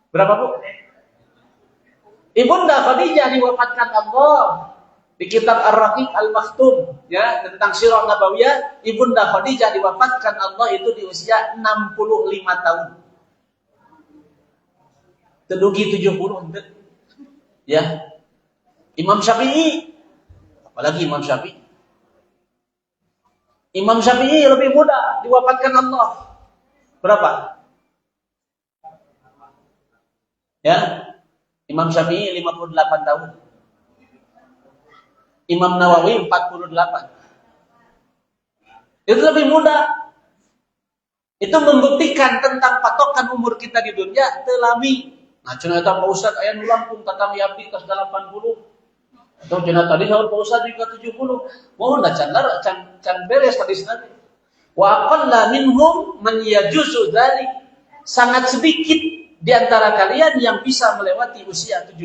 Berapa, Bu? Ibunda Khadijah diwafatkan Allah. Di kitab Ar-Raqiq Al-Maktum, ya, tentang sirah nabawiyah, Ibunda Khadijah diwafatkan Allah itu di usia 65 tahun. Tedugi 70. Ya. Imam Syafi'i, apalagi Imam Syafi'i. Imam Syafi'i lebih muda, diwafatkan Allah. Berapa? Ya. Imam Syafi'i 58 tahun. Imam Nawawi 48. Itu lebih mudah. Itu membuktikan tentang patokan umur kita di dunia telami. Nah, cenah eta Pak Ustaz aya nu Lampung tatami abdi tos 80. Atau cenah tadi saur Pak Ustaz juga 70. Mohon da can beres tadi tadi. Wa aqalla minhum man yajuzu dzalik. Sangat sedikit di antara kalian yang bisa melewati usia 70.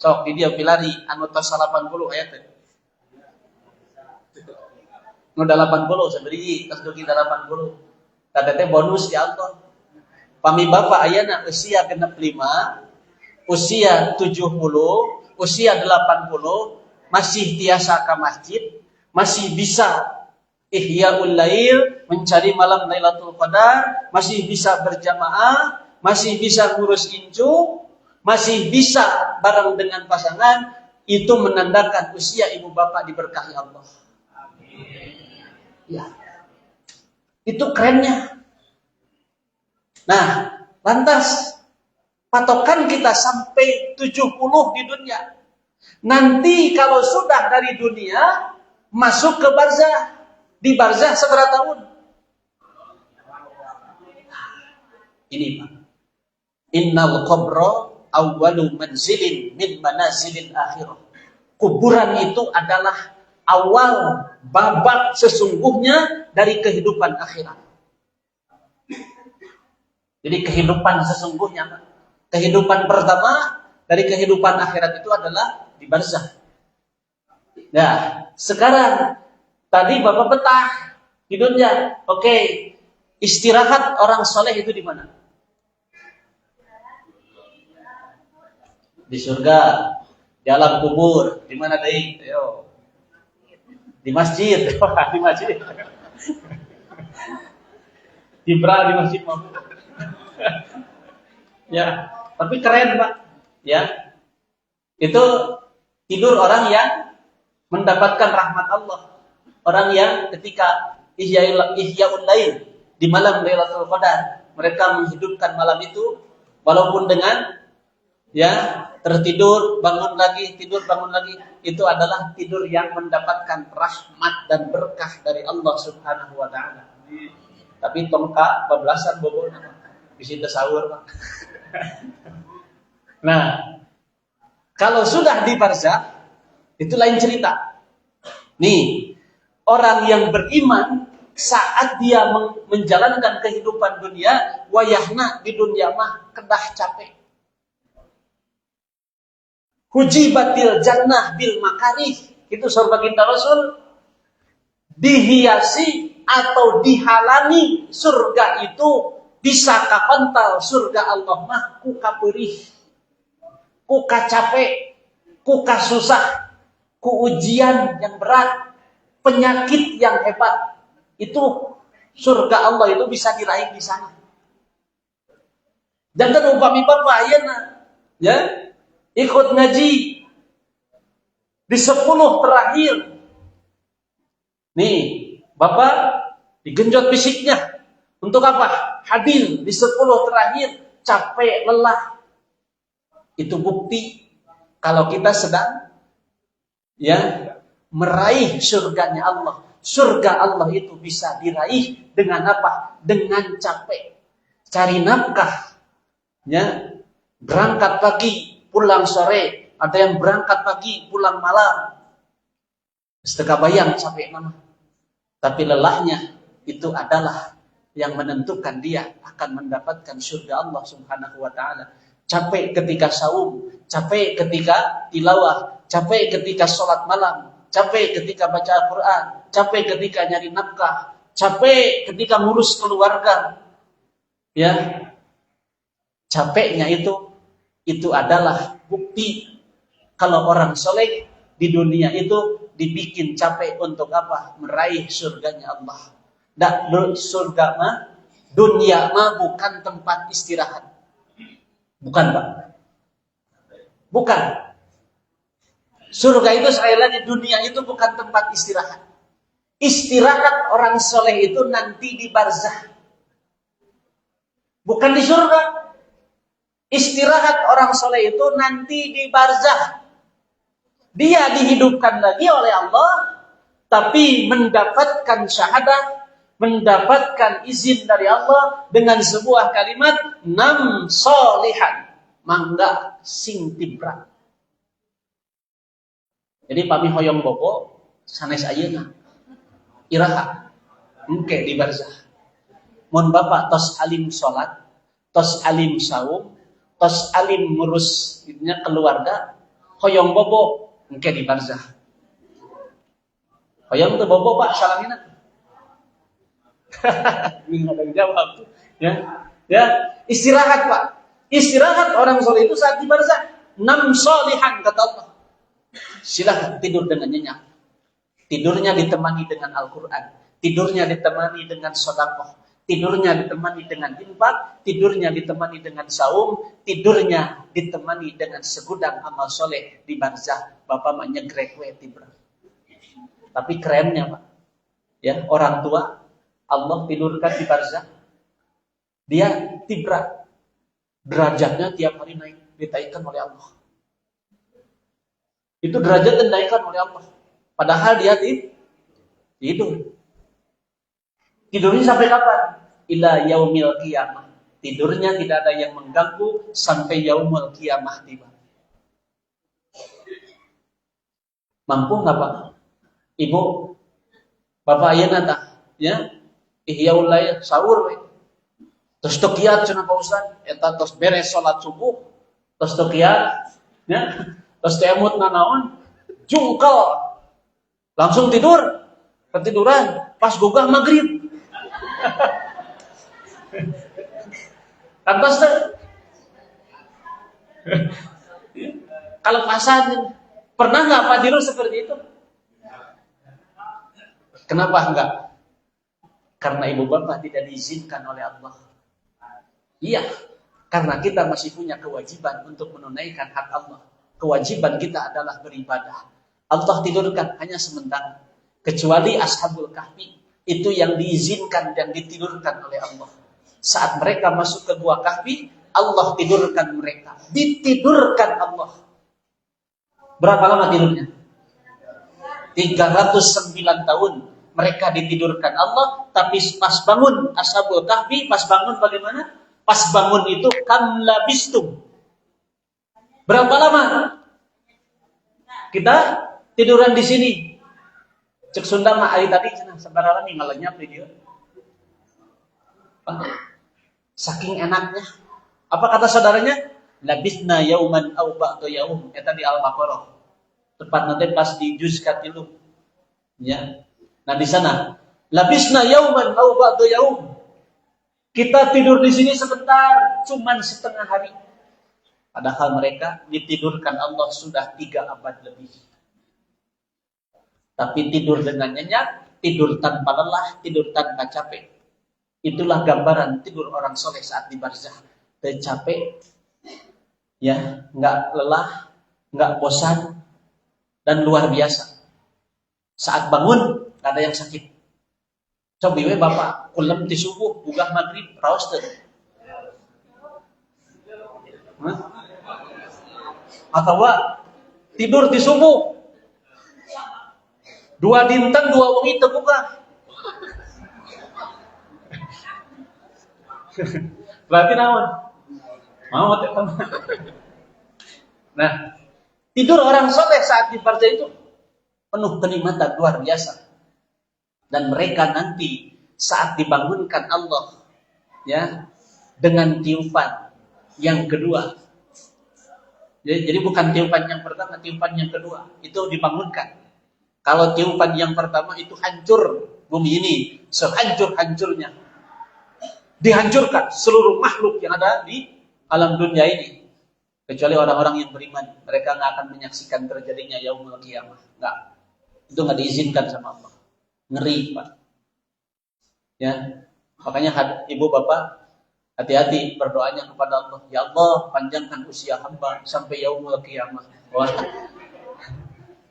Sok di dia pilari anu tos 80 ayat teh. Nu 80 sabari tas dugi 80. Tadi teh bonus di Allah. Pami bapak ayeuna usia genep 5, usia 70, usia 80, masih tiasa ka masjid, masih bisa ihyaul lail, mencari malam Lailatul Qadar, masih bisa berjamaah, masih bisa ngurus incu, masih bisa bareng dengan pasangan, itu menandakan usia ibu bapak diberkahi Allah. Ya. Itu kerennya. Nah, lantas patokan kita sampai 70 di dunia. Nanti kalau sudah dari dunia masuk ke barzah. Di barzah seberapa tahun? Ini Pak. Innal qabra awwalu manzilin min manazilil akhirah. Kuburan itu adalah awal babak sesungguhnya dari kehidupan akhirat. Jadi kehidupan sesungguhnya, kehidupan pertama dari kehidupan akhirat itu adalah di barzah. Nah, sekarang tadi Bapak betah tidurnya, oke. Istirahat orang soleh itu di mana? Di surga, di alam kubur, di mana deh? Ayo. Di masjid, di masjid. Di masjid mau. Ya, tapi keren Pak. Ya, itu tidur orang yang mendapatkan rahmat Allah. Orang yang ketika ihyaul lail di malam Lailatul Qadar, mereka menghidupkan malam itu walaupun dengan ya tertidur bangun lagi, tidur bangun lagi, itu adalah tidur yang mendapatkan rahmat dan berkah dari Allah Subhanahu wa taala. Tapi tongka bablasan bobona di situ sahur Pak. Nah, kalau sudah di barzah itu lain cerita. Nih, orang yang beriman saat dia menjalankan kehidupan dunia, wayahna di dunia mah kedah capek. Hujibatil jannah bil makarih, itu surga kita Rasul, dihiasi atau dihalangi surga itu bisa kapental surga Allah mah ku kaperih, ku kacapek, ku kasusah, ku ujian yang berat, penyakit yang hebat. Itu surga Allah itu bisa diraih di sana. Jangan upami bapak ayeuna ya ikut ngaji di 10 terakhir. Nih, Bapak digenjot fisiknya. Untuk apa? Hadir di 10 terakhir, capek, lelah. Itu bukti kalau kita sedang ya meraih surganya Allah. Surga Allah itu bisa diraih dengan apa? Dengan capek. Cari nafkah. Ya, berangkat pagi, pulang sore. Ada yang berangkat pagi, pulang malam. Setengah bayang capek nama. Tapi lelahnya itu adalah yang menentukan dia akan mendapatkan surga Allah Subhanahu wa taala. Capek ketika saum, capek ketika tilawah, capek ketika sholat malam, capek ketika baca Al-Quran, capek ketika nyari nafkah, capek ketika ngurus keluarga. Ya. Capeknya itu adalah bukti kalau orang soleh di dunia itu dibikin capek untuk apa? Meraih surganya Allah. Dan surga mah, dunia mah bukan tempat istirahat. Bukan Pak. Bukan. Surga itu sekali lagi, dunia itu bukan tempat istirahat. Istirahat orang soleh itu nanti di barzah. Bukan di surga. Istirahat orang soleh itu nanti di barzah. Dia dihidupkan lagi oleh Allah, tapi mendapatkan syahadah, mendapatkan izin dari Allah dengan sebuah kalimat nam solihan, mangga sing tibra. Jadi pami hoyong bobo sanes ayeuna iraha engke di barzah. Mun bapak tos alim salat, tos alim saum, tos alim ngurus keluarga, hoyong bobo engke di barzah. Hoyong teu bobo Pak salamina. Ini ada yang jawab tuh. Ya, istirahat Pak. Istirahat orang soleh itu saat di barzah. Nam solihan kata Allah. Silakan tidur dengan nyenyak. Tidurnya ditemani dengan Al-Quran. Tidurnya ditemani dengan sedekah. tidurnya ditemani dengan infak, tidurnya ditemani dengan saum, tidurnya ditemani dengan segudang amal soleh di barzah. Bapak mah nyegrek we tibra. Tapi kerennya Pak, ya orang tua Allah tidurkan di barzah, dia tibra, derajatnya tiap hari naik, ditaikkan oleh Allah. Itu derajat dinaikkan oleh Allah. Padahal dia tidur. Tidurnya sampai kapan? Ila yaumil qiyamah. Tidurnya tidak ada yang mengganggu sampai yaumul qiyamah tiba. Mampu nggak Pak? Ibu, Bapak ayeuna tah, ya? Ihyaul lail sahur we. Terus teu cenah Pak Ustaz, eta tos beres salat subuh, tos teu ya? Tos teu emut nanaon? Jungkel. Langsung tidur. Ketiduran pas gugah maghrib. Kantos teh. Kalau pasan, pernah nggak Pak tidur seperti itu? Kenapa enggak? Karena ibu bapak tidak diizinkan oleh Allah. Iya, karena kita masih punya kewajiban untuk menunaikan hak Allah. Kewajiban kita adalah beribadah. Allah tidurkan hanya sementara. Kecuali Ashabul Kahfi, itu yang diizinkan dan ditidurkan oleh Allah. Saat mereka masuk ke gua Kahfi, Allah tidurkan mereka. Ditidurkan Allah. Berapa lama tidurnya? 309 tahun mereka ditidurkan Allah, tapi pas bangun Ashabul Kahfi, pas bangun bagaimana? Pas bangun itu kam labistum. Berapa lama? Kita tiduran di sini. Cek Sunda mah ari tadi cenah sabaraha ngalenyap di dieu. Saking enaknya. Apa kata saudaranya? Labisna yauman aw ba'da yaum. Eta di Al-Baqarah. Tepat nanti pas di juz ka-3. Ya. Nah di sana, labisna yauman aw ba'da yaum. Kita tidur di sini sebentar, cuman setengah hari. Padahal mereka ditidurkan Allah sudah 3 abad lebih. Tapi tidur dengan nyenyak, tidur tanpa lelah, tidur tanpa capek. Itulah gambaran tidur orang soleh saat di barzah. Tidak capek, ya, nggak lelah, nggak bosan, dan luar biasa. Saat bangun, nggak ada yang sakit. Coba we bapak, kulem di subuh, bugah maghrib, raos teu. Atau tidur di subuh, 2 dinten 2 wengi teu buka. Berarti naon? Mau teh. Nah, tidur orang soleh saat di barzah itu penuh kenikmatan luar biasa. Dan mereka nanti saat dibangunkan Allah, ya, dengan tiupan yang kedua. Jadi bukan tiupan yang pertama, tiupan yang kedua itu dibangunkan. Kalau tiupan yang pertama itu hancur bumi ini, sehancur-hancurnya. Dihancurkan seluruh makhluk yang ada di alam dunia ini. Kecuali orang-orang yang beriman. Mereka nggak akan menyaksikan terjadinya yaumul qiyamah. Nggak. Itu nggak diizinkan sama Allah. Ngeri, Pak. Ya. Makanya ibu bapak, hati-hati berdoanya kepada Allah. Ya Allah, panjangkan usia hamba sampai yaumul qiyamah. Wah.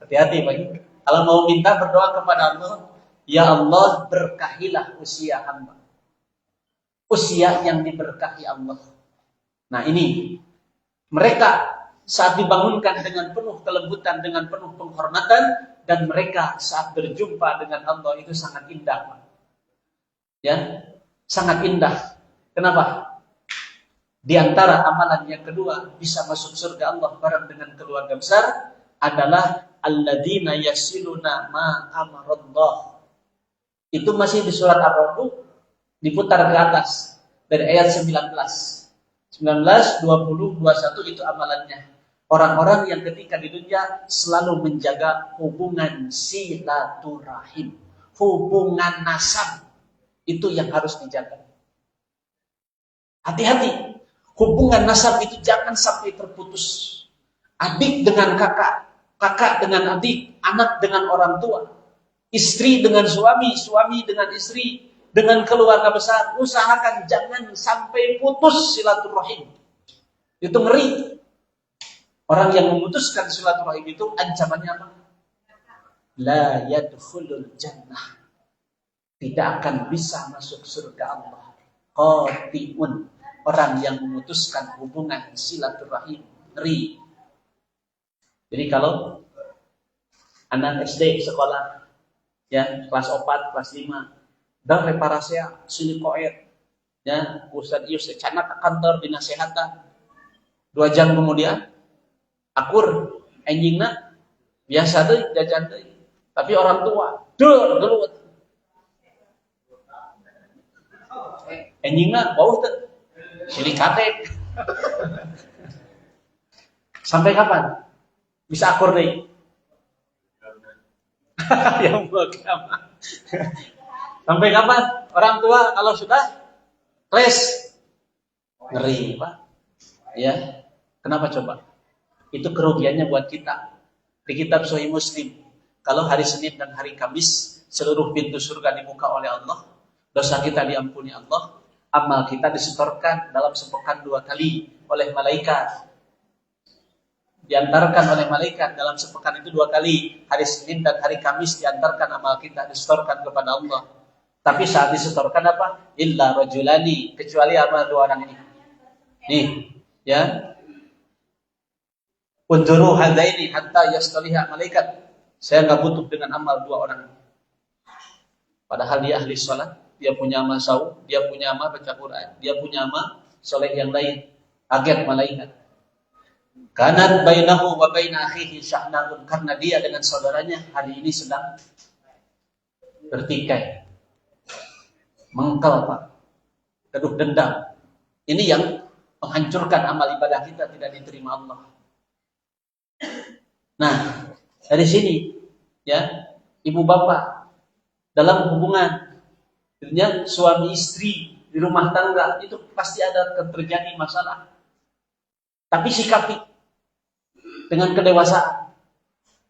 Hati-hati, Pak. Kalau mau minta berdoa kepada Allah, ya Allah berkahilah usia hamba. Usia yang diberkahi Allah. Nah ini, mereka saat dibangunkan dengan penuh kelembutan, dengan penuh penghormatan, dan mereka saat berjumpa dengan Allah itu sangat indah. Ya, sangat indah. Kenapa? Di antara amalan yang kedua, bisa masuk surga Allah bareng dengan keluarga besar, adalah alladzina yasiluna ma amarallah. Itu masih di surat Ar-Ra'd, diputar ke atas dari ayat 19, 20, 21 itu amalannya. Orang-orang yang ketika di dunia selalu menjaga hubungan silaturahim, hubungan nasab, itu yang harus dijaga. Hati-hati, hubungan nasab itu jangan sampai terputus. Adik dengan kakak, kakak dengan adik, anak dengan orang tua, istri dengan suami, suami dengan istri, dengan keluarga besar, usahakan jangan sampai putus silaturahim. Itu ngeri. Orang yang memutuskan silaturahim itu ancamannya apa? La yadkhulul jannah. Tidak akan bisa masuk surga Allah. Qati'un. Orang yang memutuskan hubungan silaturahim. Ngeri. Jadi kalau anak SD sekolah, ya kelas 4, kelas 5, dan reparasi sini koet, ya Ustaz Yus canak ke kantor dinasehatan. 2 jam kemudian, akur, anjingna, biasa tuh jajan tuh. Tapi orang tua, gelut. Anjingna, bau tuh, sini katek. Sampai kapan? Bisa akur deh. Yang beragama. Sampai kapan? Orang tua kalau sudah kles, ngeri Pak. Ya, kenapa coba? Itu kerugiannya buat kita. Di kitab Sahih Muslim, kalau hari Senin dan hari Kamis seluruh pintu surga dibuka oleh Allah, dosa kita diampuni Allah, amal kita disetorkan dalam sepekan 2 kali oleh malaikat. Diantarkan oleh malaikat dalam sepekan itu 2 kali. Hari Senin dan hari Kamis diantarkan amal kita, disetorkan kepada Allah. Tapi saat disetorkan apa? Illa rajulani, kecuali amal 2 orang ini. Nih, ya. Unzuru hadaini hatta yastaliha malaikat. Saya enggak butuh dengan amal 2 orang. Padahal dia ahli salat, dia punya amal saum, dia punya amal baca Quran, dia punya amal soleh yang lain. Agen malaikat. Kanat bainahu wa baina akhihi syahnaun, karena dia dengan saudaranya hari ini sedang bertikai. Mengkel Pak. Gaduh dendam. Ini yang menghancurkan amal ibadah kita, tidak diterima Allah. Nah, dari sini ya, ibu bapak dalam hubungan suami istri di rumah tangga itu pasti ada terjadi masalah. Tapi sikapi dengan kedewasaan.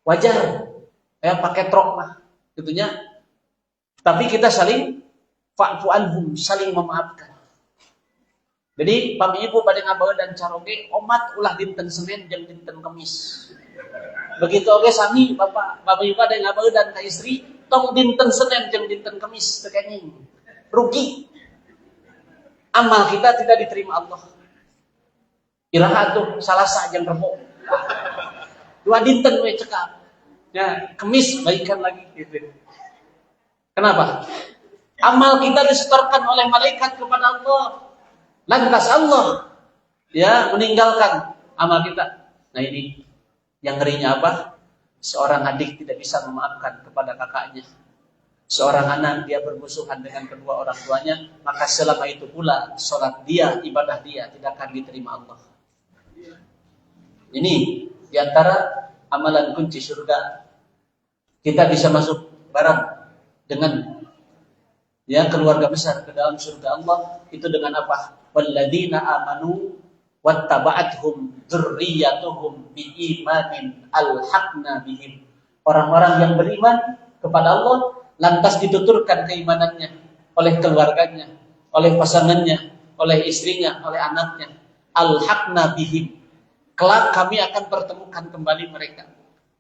Wajar. Ya pakai trok mah gitunya. Tapi kita saling fa'fu anhum, saling memaafkan. Jadi pami ibu pada ngabae dan caroge omat ulah dinten Senin jeung dinten Kamis. Begitu oge sami bapak ibu pada ngabae dan ka istri tong dinten Senin jeung dinten Kamis teu kenging. Rugi. Amal kita tidak diterima Allah. Iraha tuh Salasa jeung Rebo. 2 dinten we cekap. Ya, Kamis baikan lagi gitu. Kenapa? Amal kita disetorkan oleh malaikat kepada Allah. Lantas Allah ya meninggalkan amal kita. Nah ini yang ngerinya apa? Seorang adik tidak bisa memaafkan kepada kakaknya. Seorang anak dia bermusuhan dengan kedua orang tuanya, maka selama itu pula sholat dia, ibadah dia tidak akan diterima Allah. Ini diantara amalan kunci surga. Kita bisa masuk bareng dengan ya keluarga besar ke dalam surga Allah itu dengan apa? Walladzina amanu wattaba'athum dzurriyyatuhum biimanin alhaqna bihim. Orang-orang yang beriman kepada Allah lantas dituturkan keimanannya oleh keluarganya, oleh pasangannya, oleh istrinya, oleh anaknya. Alhaqna bihim. Kelak kami akan pertemukan kembali mereka.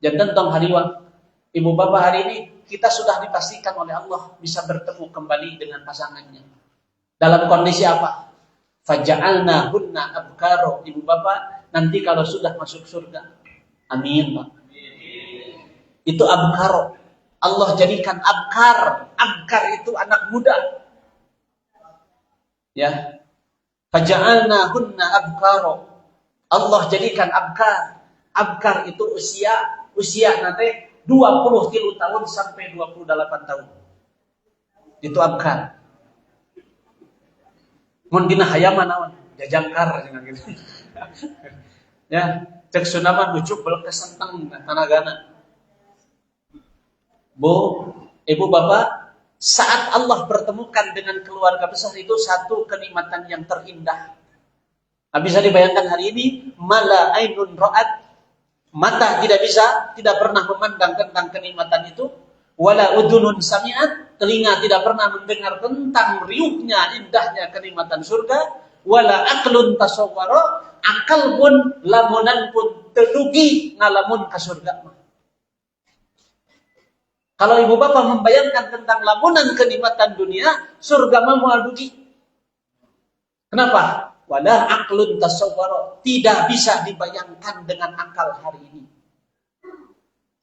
Jangan tentang hariwan. Ibu bapak hari ini kita sudah dipastikan oleh Allah bisa bertemu kembali dengan pasangannya. Dalam kondisi apa? Faja'alna hunna abkaro. Ibu bapak nanti kalau sudah masuk surga. Amin Pak. Itu abkaro. Allah jadikan abkar. Abkar itu anak muda. Ya. Faja'alna hunna abkaro. Allah jadikan abkar. Abkar itu usia nanti 23 tahun sampai 28 tahun. Itu abkar. Mun dina hayaman naon? Jajangkar cenah gitu. Ya, cek sunama nucuk belum kesenteng tanagana. Bu, ibu bapak, saat Allah pertemukan dengan keluarga besar itu satu kenikmatan yang terindah. Bisa dibayangkan hari ini, mala ainun ra'at, mata tidak bisa, tidak pernah memandang tentang kenikmatan itu, wala udunun sami'at, telinga tidak pernah mendengar tentang riuhnya, indahnya kenikmatan surga, wala aqlun tasawwara, akal pun lamunan pun tedugi ngalamun ka surga. Kalau ibu bapak membayangkan tentang lamunan kenikmatan dunia, surga mah moal dugi. Kenapa? Wala aqlun tasawwara, tidak bisa dibayangkan dengan akal hari ini.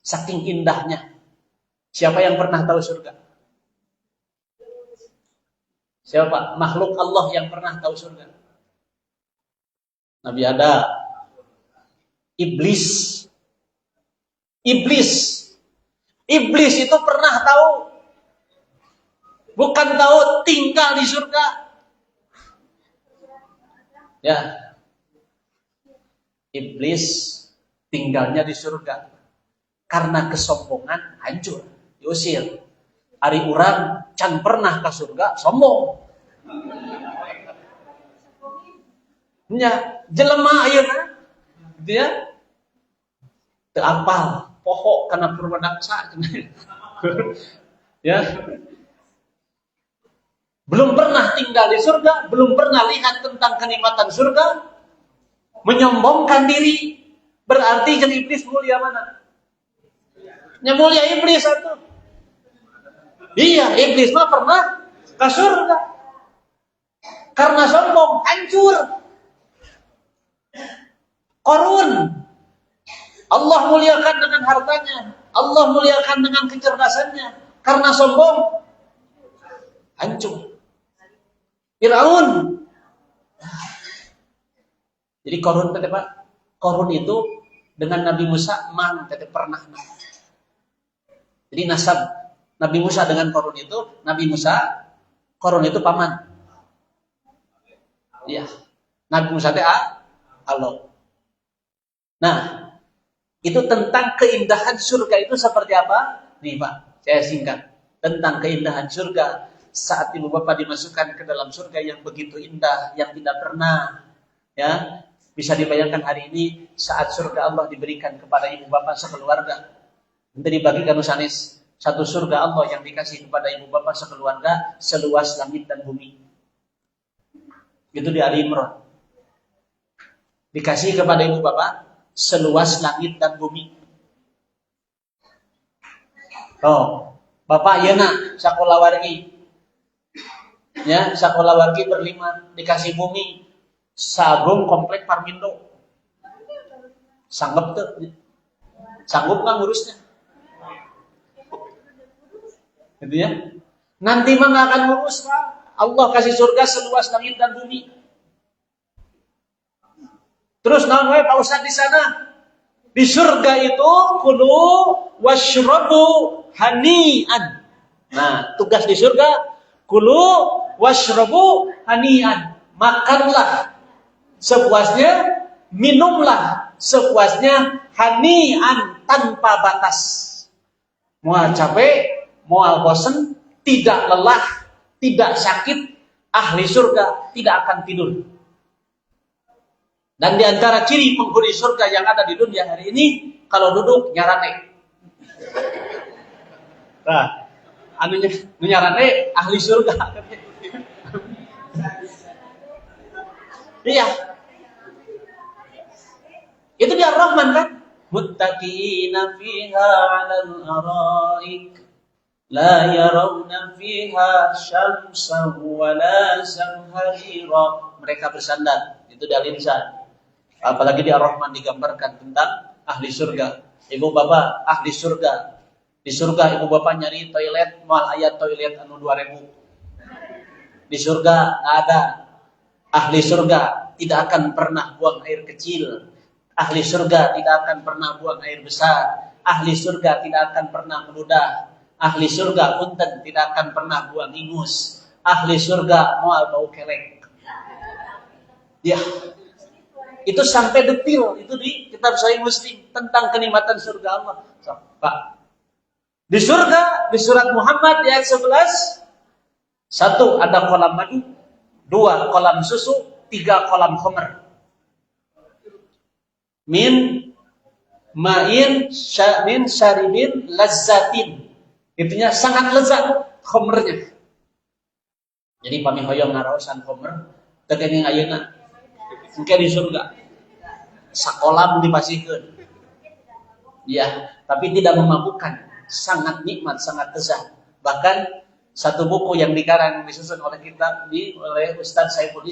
Saking indahnya. Siapa yang pernah tahu surga? Siapa? Makhluk Allah yang pernah tahu surga? Nabi ada. Iblis. Iblis itu pernah tahu. Bukan tahu tinggal di surga. Ya. Iblis tinggalnya di surga. Karena kesombongan hancur, diusir. Ari urang can pernah ke surga, sombong. Nya jelema ayeuna gitu ya. Teu apal pohok kana purwadaksa. Ya. Belum pernah tinggal di surga, belum pernah lihat tentang kenikmatan surga, menyombongkan diri, berarti jeung iblis mulia mana? Nya mulia iblis satu. Iya, iblis mah pernah ke surga. Karena sombong, hancur. Qarun. Allah muliakan dengan hartanya. Allah muliakan dengan kecerdasannya. Karena sombong, hancur. Firaun. Jadi Qarun tadi Pak, Qarun itu dengan Nabi Musa mang tadi pernah. Jadi nasab Nabi Musa dengan Qarun itu, Nabi Musa, Qarun itu paman. Iya. Nabi Musa teh Allah. Nah, itu tentang keindahan surga itu seperti apa? Nih Pak, saya singkat. Tentang keindahan surga saat ibu bapak dimasukkan ke dalam surga yang begitu indah, yang tidak pernah ya bisa dibayangkan hari ini saat surga Allah diberikan kepada ibu bapak sekeluarga. Nanti dibagikan sanes satu surga Allah yang dikasih kepada ibu bapak sekeluarga seluas langit dan bumi. Itu di Ali Imran. Dikasih kepada ibu bapak seluas langit dan bumi. Oh, bapak ieu na sakola wargi. Ya, sakola wargi berlima dikasih bumi sagung komplek Parmindo. Sanggup tuh? Sanggup nggak ngurusnya? Gitu ya. Nanti mah nggak akan ngurus Pak. Allah kasih surga seluas langit dan bumi. Terus naon wae Pak Ustaz di sana? Di surga itu kulu washrabu hani'an. Nah, tugas di surga kulu washrabu hani'an. Makanlah sepuasnya, minumlah sepuasnya, hani'an tanpa batas. Moal capek, moal bosen, tidak lelah, tidak sakit, ahli surga tidak akan tidur. Dan di antara ciri penghuni surga yang ada di dunia hari ini, kalau duduk nyarane. Nah, anu nyarane ahli surga. Iya. Itu dia Ar-Rahman kan? Muttaqina fiha 'alal araik la yarawna fiha syamsan wala zamharira. Mereka bersandar, itu di Al-Insan. Apalagi di Ar-Rahman digambarkan tentang ahli surga. Ibu bapak ahli surga. Di surga ibu bapak nyari toilet, moal aya toilet anu 2000. Di surga enggak ada. Ahli surga tidak akan pernah buang air kecil. Ahli surga tidak akan pernah buang air besar. Ahli surga tidak akan pernah meludah. Ahli surga punten tidak akan pernah buang ingus. Ahli surga moal bau kelek. Ya. Itu sampai detil, itu di kitab Sahih Muslim tentang kenikmatan surga Allah. Pak. Di surga, di surat Muhammad ayat 11, 1 ada kolam madu, 2 kolam susu, 3 kolam khamr. Min syaribin lazzatin. Itunya sangat lezat. khomernya. Jadi pami hoyong ngaraosan khomer tegening ayeuna engke di surga. Sakolam dipasihkeun. Ya, tapi tidak memabukkan, sangat nikmat, sangat lezat. Bahkan satu buku yang dikarang disusun oleh oleh Ustaz Saiful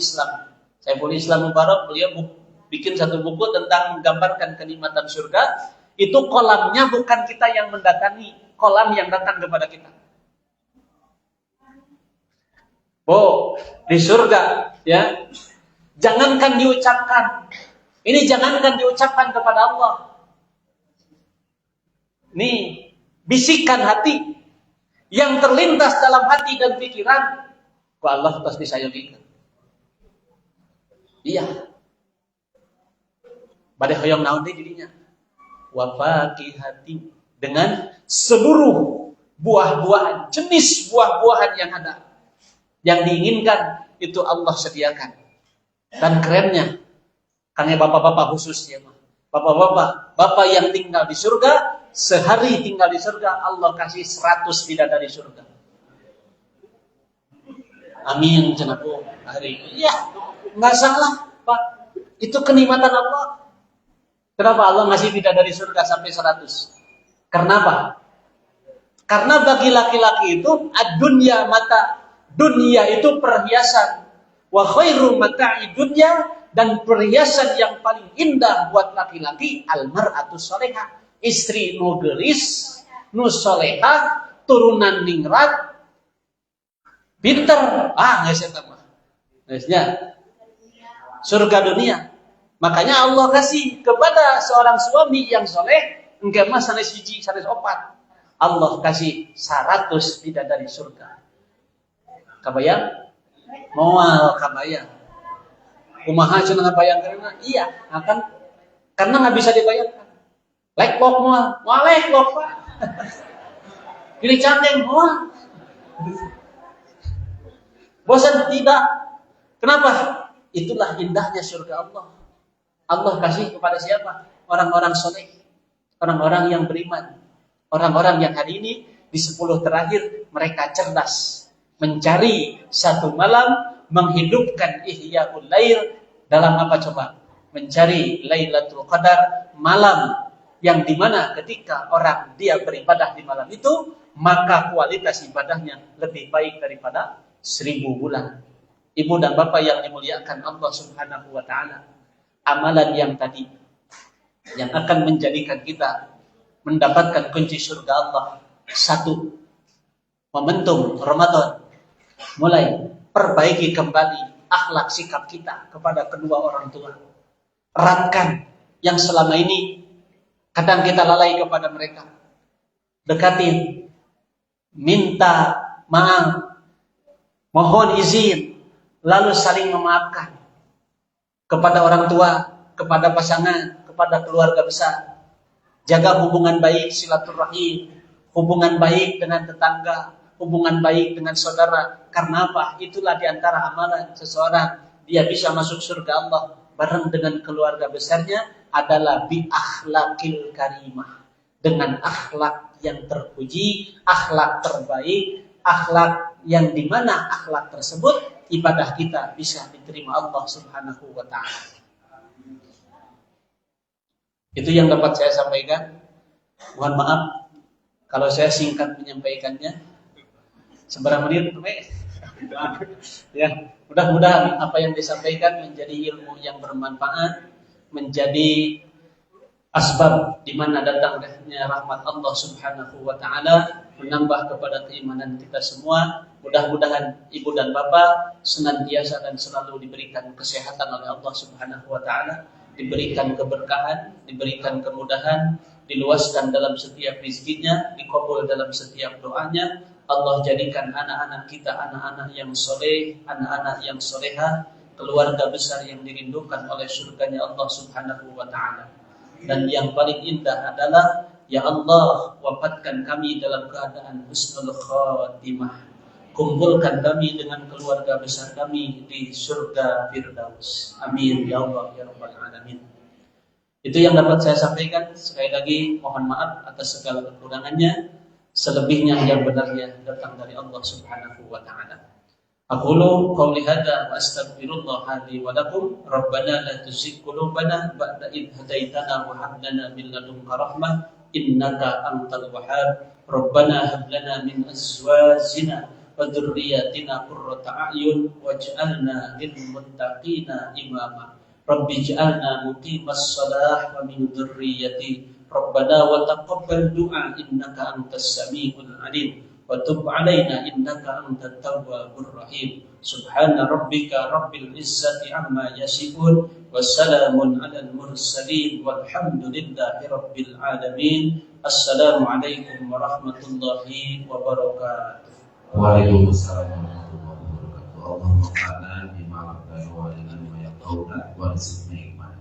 Islam Mubarak, beliau bikin satu buku tentang menggambarkan kenikmatan surga. Itu kolamnya bukan kita yang mendatangi, kolam yang datang kepada kita. Oh, di surga, ya. Jangankan diucapkan. Ini jangankan diucapkan kepada Allah. Nih, bisikan hati yang terlintas dalam hati dan pikiran, ku Allah terus disayangikan. Iya. Badai hoyong naon teh jadinya? Wa faqihati, dengan seluruh buah-buahan, jenis buah-buahan yang ada. Yang diinginkan itu Allah sediakan. Dan kerennya, karena bapak-bapak khusus ya, bapak yang tinggal di surga, sehari tinggal di surga, Allah kasih 100 bidadari surga. Amin, jenaku hari ini. Ya, nggak salah, Pak. Itu kenikmatan Allah. Kenapa Allah ngasih bidadari surga sampai 100? Kenapa? Karena bagi laki-laki itu ad-dunya mata. Dunia itu perhiasan. Wa khairu mata'i dunya, dan perhiasan yang paling indah buat laki-laki al-mar'atu salihah. Istri nu geulis, nu solehah, turunan ningrat, pinter, geus eta mah. Geusnya surga dunia. Makanya Allah kasih kepada seorang suami yang soleh, engke mah sanes hiji, sanes opat. Allah kasih 100 bidadari surga. Kabayang? Moal kabayang. Kumaha cenah ngabayangkeunna? Iya, akan karena enggak bisa dibayangkan. Leklok moal leklok Pak. Pilih canteng moal. Bosan tidak. Kenapa? Itulah indahnya surga Allah. Allah kasih kepada siapa? Orang-orang soleh, orang-orang yang beriman, orang-orang yang hari ini di 10 terakhir mereka cerdas, mencari satu malam, menghidupkan Ihya'ul Lail dalam apa coba? Mencari Lailatul Qadar, malam yang dimana ketika orang dia beribadah di malam itu, maka kualitas ibadahnya lebih baik daripada 1000 bulan. Ibu dan bapak yang dimuliakan Allah Subhanahu wa ta'ala, amalan yang tadi yang akan menjadikan kita mendapatkan kunci surga Allah. Satu, momentum Ramadan, mulai perbaiki kembali akhlak sikap kita kepada kedua orang tua. Eratkan yang selama ini kadang kita lalai kepada mereka. Dekatin, minta maaf, mohon izin, lalu saling memaafkan kepada orang tua, kepada pasangan, kepada keluarga besar. Jaga hubungan baik, silaturahim, hubungan baik dengan tetangga, hubungan baik dengan saudara. Karena apa? Itulah diantara amalan seseorang dia bisa masuk surga Allah bareng dengan keluarga besarnya adalah bi akhlakil karimah, dengan akhlak yang terpuji, akhlak terbaik, akhlak yang dimana akhlak tersebut ibadah kita bisa diterima Allah Subhanahu wa ta'ala. Itu yang dapat saya sampaikan. Mohon maaf kalau saya singkat menyampaikannya. Seberapa menit? Ya, mudah-mudahan apa yang disampaikan menjadi ilmu yang bermanfaat, menjadi asbab di mana datangnya rahmat Allah Subhanahu wa ta'ala, menambah kepada keimanan kita semua. Mudah-mudahan ibu dan bapak senantiasa dan selalu diberikan kesehatan oleh Allah Subhanahu wa ta'ala, diberikan keberkahan, diberikan kemudahan, diluaskan dalam setiap rezekinya, dikabul dalam setiap doanya. Allah jadikan anak-anak kita anak-anak yang soleh, anak-anak yang solehah, keluarga besar yang dirindukan oleh surganya Allah Subhanahu wa ta'ala. Dan yang paling indah adalah, ya Allah, wafatkan kami dalam keadaan husnul khatimah. Kumpulkan kami dengan keluarga besar kami di surga Firdaus. Amin ya Allah ya Rabbal alamin. Itu yang dapat saya sampaikan. Sekali lagi mohon maaf atas segala kekurangannya. Selebihnya yang benarnya datang dari Allah Subhanahu wa taala. Aqulu qawli hadza wa astaghfirullah li wa lakum. Rabbana la tuzigh qulubana ba'da idh hadaitana wa hab lana min ladunka rahmah innaka antal wahhab. Rabbana hab lana min azwajina wa dhurriyyatina qurrata a'yun waj'alna lil muttaqina imama. Rabbi ij'alna muqimas shalah wa min dhurriyyati. Rabbana wa taqabbal du'a innaka antas samiul alim wa tub 'alaina innaka antat tawwabur rahim. Subhana rabbika rabbil izzati amma yasifun wa salamun 'alal mursalin walhamdulillahi rabbil alamin. Assalamu alaikum warahmatullahi wabarakatuh. Waalaikumsalam warahmatullahi wabarakatuh. Allahumma qana bima aqdara wa lana yaquluna wa rizqna iman.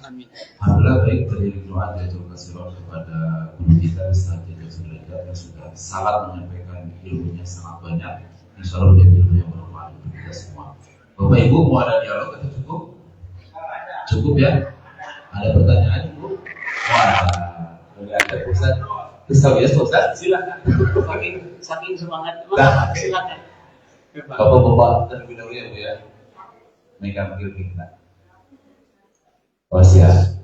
Amin. Alhamdulillah, baik, beriring doa dan terima kasih kepada guru kita Ustaz Jatuh Sudrajat yang sudah sangat menyampaikan ilmunya sangat banyak. Insya Allah menjadi ilmu yang bermanfaat untuk kita semua. Bapak Ibu mau ada dialog atau cukup? Cukup ya? Ada pertanyaan Ibu? Wah, ada Ustaz. Ustaz ya Ustaz? Silakan. Saking semangat, silakan. Bapak-bapak terlebih dahulu ya Bu ya. Megang kita. Oh siap.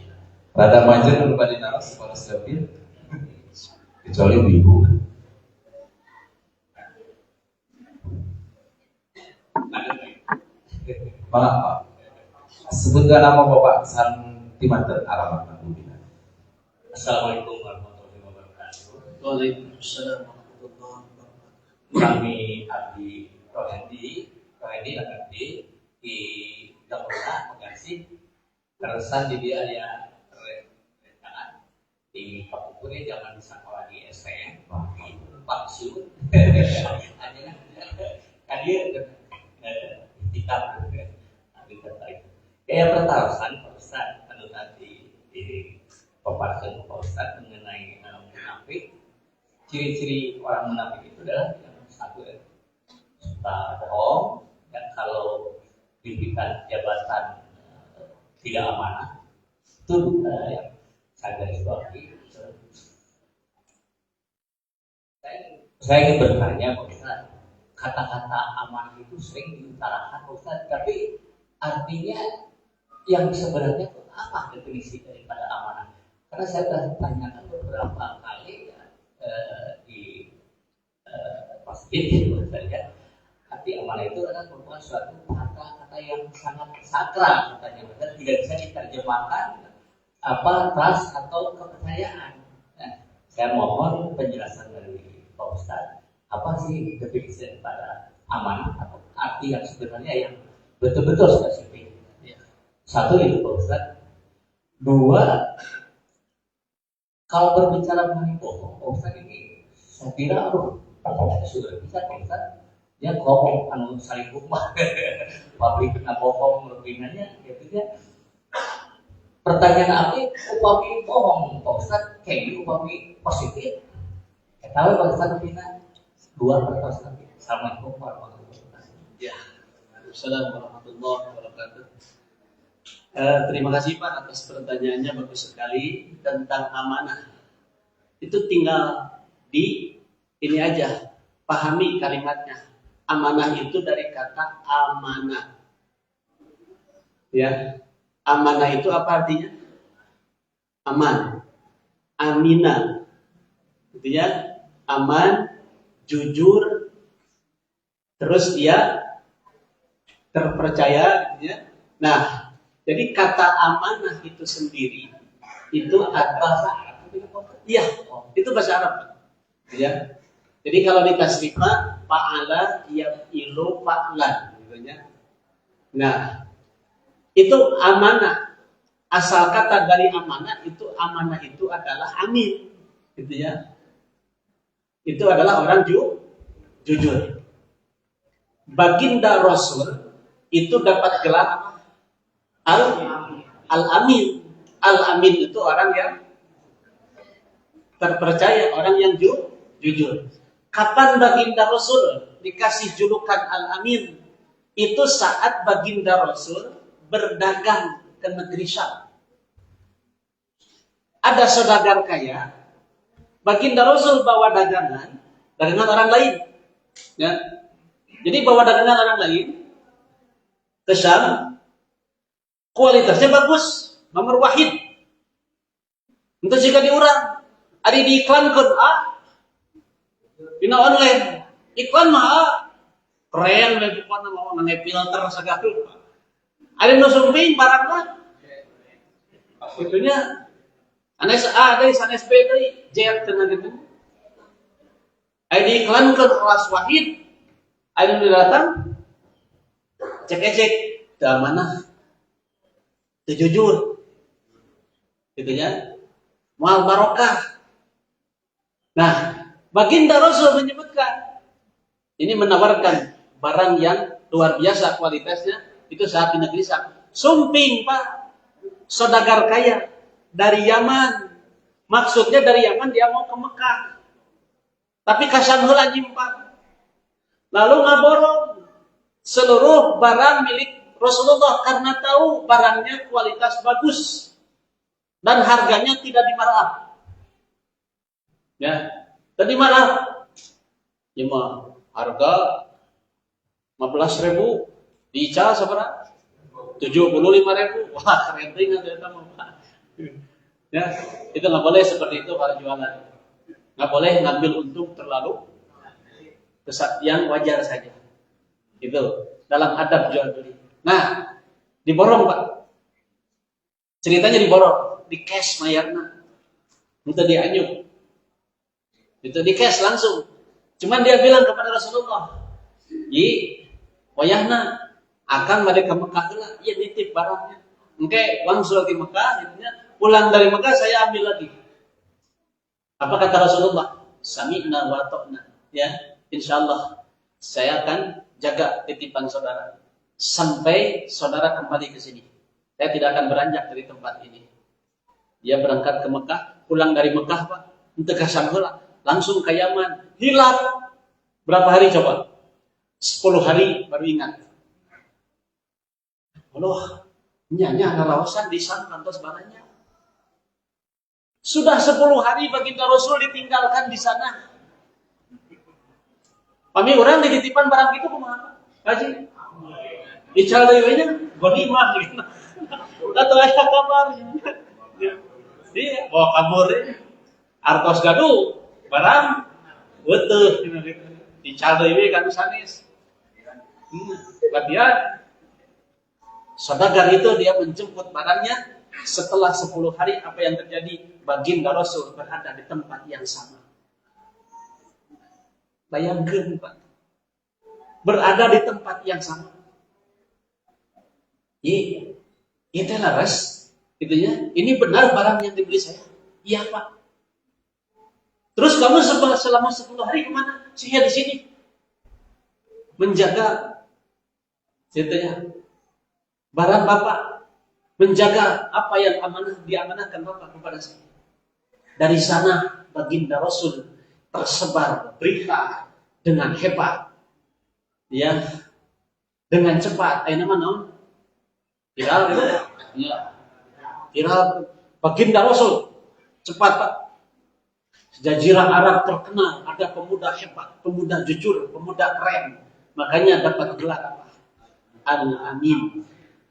Rada manja berupa dinaras kepala stabil. Kecuali ibu. Maaf Pak. Sebutkan nama Bapak Santimanten alamat Ibu Bina. Assalamualaikum warahmatullahi wabarakatuh. Waalaikumsalam warahmatullahi wabarakatuh. Kami abdi Rohendi di Jakarta, Bekasi. Terusan di dia ya rencangan di Kapukuri jangan sekolah di STM, di Paksiu. Hanya kan dia kita tertarik. Kayak pertarusan Pak Ustaz, anu tadi di paparkan Pak Ustaz mengenai munafik. Ciri-ciri orang munafik itu adalah yang satu suka bohong, dan kalau pimpinan jabatan tidak amanah itu yang saya garis bawahi. Saya ingin bertanya Pak Ustaz, kata-kata amanah itu sering diutarakan Pak Ustaz, tapi artinya yang sebenarnya itu apa definisi daripada amanah? Karena saya sudah tanyakan beberapa kali ya, di masjid saja. Arti amanah itu adalah merupakan suatu kata-kata yang sangat sakral, katanya, dan tidak bisa diterjemahkan apa trust atau kepercayaan. Nah, saya mohon penjelasan dari Pak Ustaz, apa sih definisi daripada amanah atau arti yang sebenarnya yang betul-betul spesifik? Satu itu Pak Ustaz. Dua, kalau berbicara mengenai bohong, Pak Ustaz ini saya kira sudah bisa Pak Ustaz. Dia ngomong anu saling rumah pabrik kena bohong lebihnya gitu ya. Pertanyaan apa upami bohong Pak Ustaz kayak gitu upami positif tahu Pak Ustaz lebihnya dua pertanyaan. Assalamualaikum warahmatullahi wabarakatuh. Ya, Assalamualaikum warahmatullahi wabarakatuh. Terima kasih Pak atas pertanyaannya, bagus sekali tentang amanah. Itu tinggal di ini aja, pahami kalimatnya. Amanah itu dari kata amanah. Ya. Amanah itu apa artinya? Aman. Aminah. Gitu ya. Aman, jujur, terus dia terpercaya, gitu ya. Nah, jadi kata amanah itu sendiri itu bahasa Arab. Iya, itu bahasa Arab. Gitu ya. Jadi kalau ditasrifkan fa'ala yaf'ilu fa'lan gitu ya. Nah, itu amanah. Asal kata dari amanah itu adalah amin gitu ya. Itu adalah orang jujur. Baginda Rasul itu dapat gelar al-amin. Al-amin itu orang yang terpercaya, orang yang jujur. Kapan Baginda Rasul dikasih julukan Al-Amin? Itu saat Baginda Rasul berdagang ke negeri Syam. Ada saudagar kaya Baginda Rasul bawa dagangan orang lain. Ya. Jadi bawa dagangan orang lain ke Syam, kualitasnya bagus, nomor wahid. Untuk jika diurang, ada diiklankan, dina online, iklan mah keren, pokoknya mau nge filter segala. Ada nu sumping barangnya, itunya, anes A, dari sanes B, dari J, tengah gitu. Ada diiklankan kelas wahid, ada yang datang, cek-cek, dah mana, jujur, gitu ya, mual barokah. Nah, Baginda Rasul menyebutkan, ini menawarkan barang yang luar biasa kualitasnya, itu saat di negeri Syam. Sumping Pak, saudagar kaya dari Yaman, maksudnya dari Yaman dia mau ke Mekah, tapi kasan heula nyimpan, lalu ngaborong seluruh barang milik Rasulullah karena tahu barangnya kualitas bagus dan harganya tidak dimarah. Ya, tadi marah. Ya mah harga 15.000 diical seberapa? 75.000. Wah, keren banget eta mah. Ya, itu nggak boleh seperti itu kalau jualan. Nggak boleh ngambil untung terlalu besar, yang wajar saja. Itu dalam adab jual beli. Nah, diborong Pak. Ceritanya diborong, di cash mayarna. Itu dianyuk. Itu di cash langsung. Cuman dia bilang kepada Rasulullah, wayahna akan balik ke Mekah lah, iya nitip barangnya. Engke langsung di Mekah, pulang dari Mekah saya ambil lagi. Apa kata Rasulullah? Sami'na wa ta'na. Ya, insyaallah saya akan jaga titipan saudara sampai saudara kembali ke sini. Saya tidak akan beranjak dari tempat ini. Dia berangkat ke Mekah, pulang dari Mekah Pak, untuk ke Syam langsung ke Yaman, hilang. Berapa hari coba? 10 hari baru ingat. Allah, nyanya ngalawasan di Syam kantos barangnya. Sudah 10 hari Baginda Rasul ditinggalkan di sana. Pami orang dititipan barang itu kumaha? Haji. Ical deui nya gonimah gitu. Atau aya kabar. Dia bawa kabur artos gaduh barang weteuh dical deui kan sanes. Latihan saudagar itu dia menjemput barangnya. Setelah 10 hari apa yang terjadi? Baginda Rasul berada di tempat yang sama. Bayangkan Pak, berada di tempat yang sama. Itu laras, gitu ya. Ini benar barang yang dibeli saya. Iya Pak. Terus kamu selama 10 hari kemana? Saya di sini menjaga, gitu ya, barang Bapak, menjaga apa yang amanah diamanahkan Bapak kepada saya. Dari sana Baginda Rasul tersebar berita dengan hebat, ya, dengan cepat. Ayo nama viral gitu, ya, viral. Baginda Rasul cepat Pak. Jazirah Arab terkenal ada pemuda hebat, pemuda jujur, pemuda keren. Makanya dapat gelar apa? Al-Amin,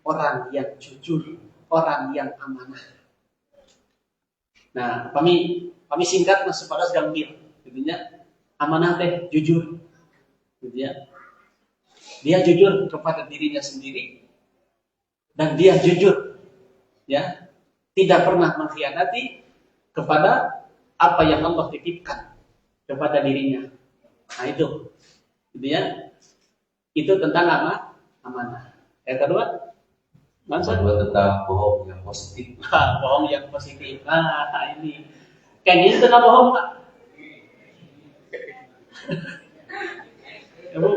orang yang jujur, orang yang amanah. Nah, kami singkat mas sepadas gambir, gitu ya. Amanah teh jujur, gitu ya. Dia jujur kepada dirinya sendiri dan dia jujur, ya, tidak pernah mengkhianati kepada apa yang Allah titipkan kepada dirinya. Nah itu, gitu ya. Itu tentang apa? Amanah. Yang kedua, tentang bohong yang positif. Bohong yang positif. Nah, ini kayaknya itu tengah bohong Pak. Ya Bu,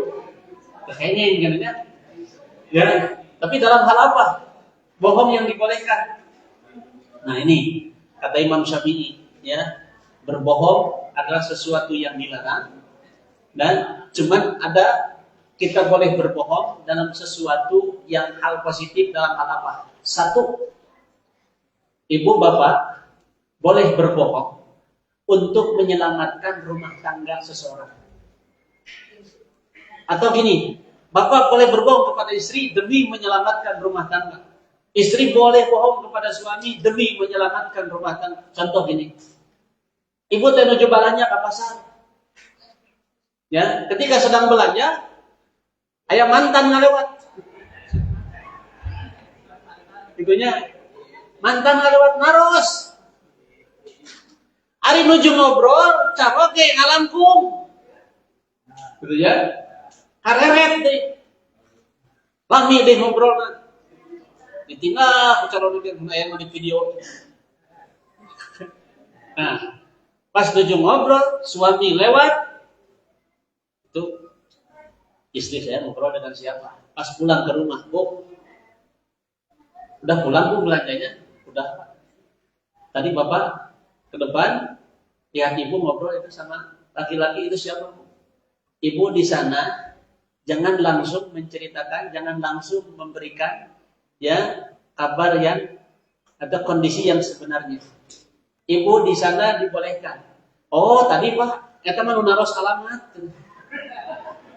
kayaknya ini kan ya. Tapi dalam hal apa? Bohong yang dibolehkan. Nah ini kata Imam Syafi'i, ya, berbohong adalah sesuatu yang dilarang dan cuman ada kita boleh berbohong dalam sesuatu yang hal positif dalam hal apa? Satu, ibu bapak boleh berbohong untuk menyelamatkan rumah tangga seseorang. Atau gini, bapak boleh berbohong kepada istri demi menyelamatkan rumah tangga. Istri boleh bohong kepada suami demi menyelamatkan rumah tangga. Contoh gini, ibu menuju balanya ke pasar. Ya, ketika sedang belanja, ayah mantan ngalewat. Itunya mantan ngalewat naros. Ari nuju ngobrol, capok ke ngalangkung. Gitu ya. Kareret deh. Lami deh ngobrol na. Ditinggal cara yang di video. Nah, pas nuju ngobrol, suami lewat. Itu istri saya ngobrol dengan siapa? Pas pulang ke rumah, Bu. Udah pulang Bu belanjanya? Udah. Tadi Bapak ke depan lihat ibu ngobrol itu sama laki-laki itu siapa? Ibu di sana jangan langsung menceritakan, jangan langsung memberikan ya kabar yang ada kondisi yang sebenarnya. Ibu di sana dibolehkan. Oh tadi Pak, kata mau naros alamat.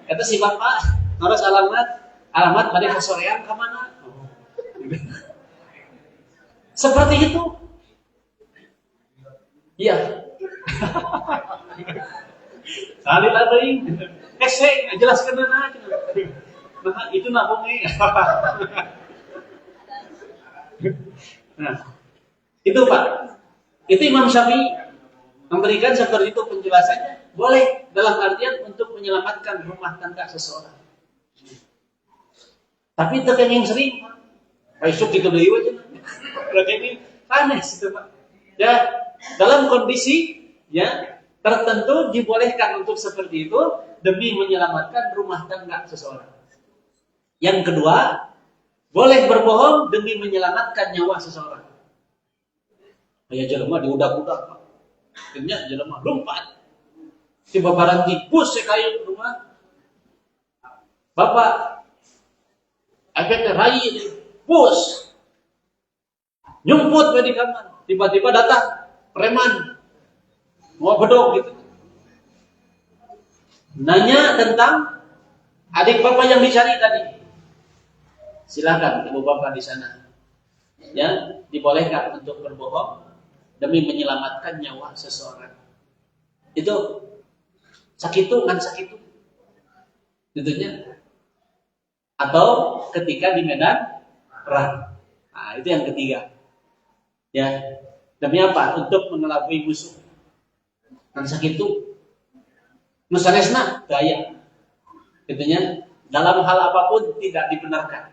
Kata si Bapak naros alamat pada kesorean ke mana? Seperti itu. Iya. Kali lagi, saya jelaskan aja. Nah, itu nabungnya. Nah, itu Pak. Itu Imam Syafi'i memberikan seperti itu penjelasannya. Boleh dalam artian untuk menyelamatkan rumah tangga seseorang. Tapi itu yang sering, Pak. Besok gitu deh aja. Berarti ini aneh itu Pak. Ya, dalam kondisi ya tertentu dibolehkan untuk seperti itu demi menyelamatkan rumah tangga seseorang. Yang kedua, boleh berbohong demi menyelamatkan nyawa seseorang. Kayak jelema diudak-udak, Pak. Akhirnya jelema lompat. Tiba barang dipus kayu rumah. Bapak akhirnya rai pus. Nyumput di kamar. Tiba-tiba datang preman. Mau bedok gitu. Nanya tentang adik bapak yang dicari tadi. Silakan ibu bapak di sana. Ya, dibolehkan untuk berbohong demi menyelamatkan nyawa seseorang. Itu sakitu kan sakitu. Tentunya. Atau ketika di medan perang. Nah, itu yang ketiga. Ya, demi apa? Untuk mengelabui musuh. Kan sakitu nusanesna gaya. Tentunya dalam hal apapun tidak dibenarkan.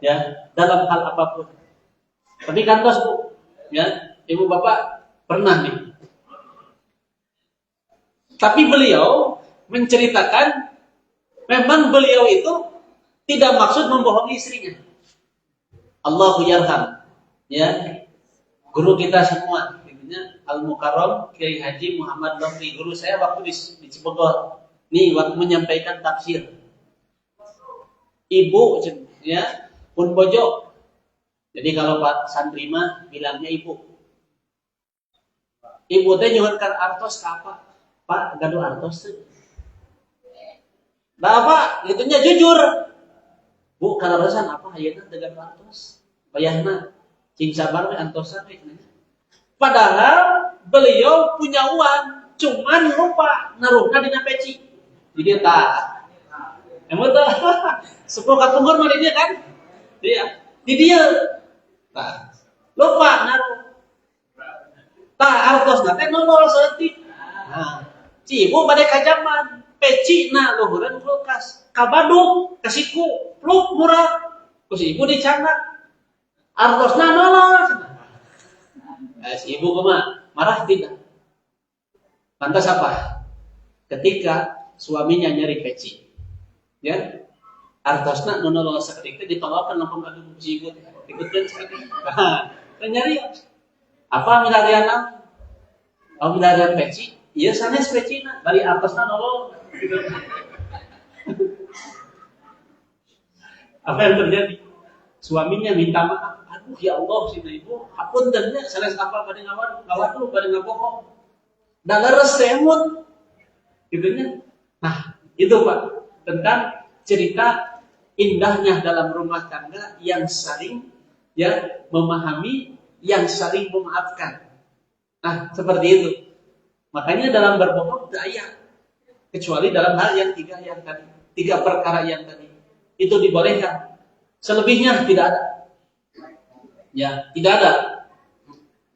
Ya, dalam hal apapun. Tapi kantos Bu, ya, ibu bapak pernah nih. Tapi beliau menceritakan memang beliau itu tidak maksud membohongi istrinya. Allahu yarham. Ya, guru kita semua, intinya Al-Mukarram Kiai Haji Muhammad Lafri, guru saya waktu di Cibogor. Nih waktu menyampaikan tafsir. Ibu ya, pun bojo. Jadi kalau Pak santri mah bilangnya ibu. Ibu teh nyuhunkeun artos ka apa? Pak, gaduh artos teh. Nah, Pak, itunya jujur. Bu, kalarasan apa hayeuna teh gaduh artos? Bayahna cing sabar we antosan we. Padahal beliau punya uang, cuman lupa naruhna dina peci. Jadi tah. Emang tah. Sepuluh katunggur mah dia kan? Dia. Di dia. Tah. Lupa naruh. Tah artosna teh nol seeutik. Nah, ci ibu bade ka jaman, peci na luhureun kulkas. Ka Badung, ka Siku, pluk murah. Ku si ibu dicandak. Artosna nolos. Si ibu kumaha? Marah tidak? Lantas apa? Ketika suaminya nyari peci, ya, artosna nolos sakedik teh ditolakkeun langsung ka si ibu teh. Ikutkeun sakedik. Nah, nyari apa milariana? Oh milarian peci? Iya sanes pecina, bari artosna nolos. Apa yang terjadi? Suaminya minta maaf. ya Allah sih ibu, hapuntennya sanes apa pada ngawat lu pada ngabokok. Da leres temut. Gitunya. Nah, itu Pak tentang cerita indahnya dalam rumah tangga yang saling ya memahami, yang saling memaafkan. Nah, seperti itu. Makanya dalam berbohong tidak ayat, kecuali dalam hal yang tiga perkara yang tadi itu dibolehkan. Selebihnya tidak ada. Ya, tidak ada.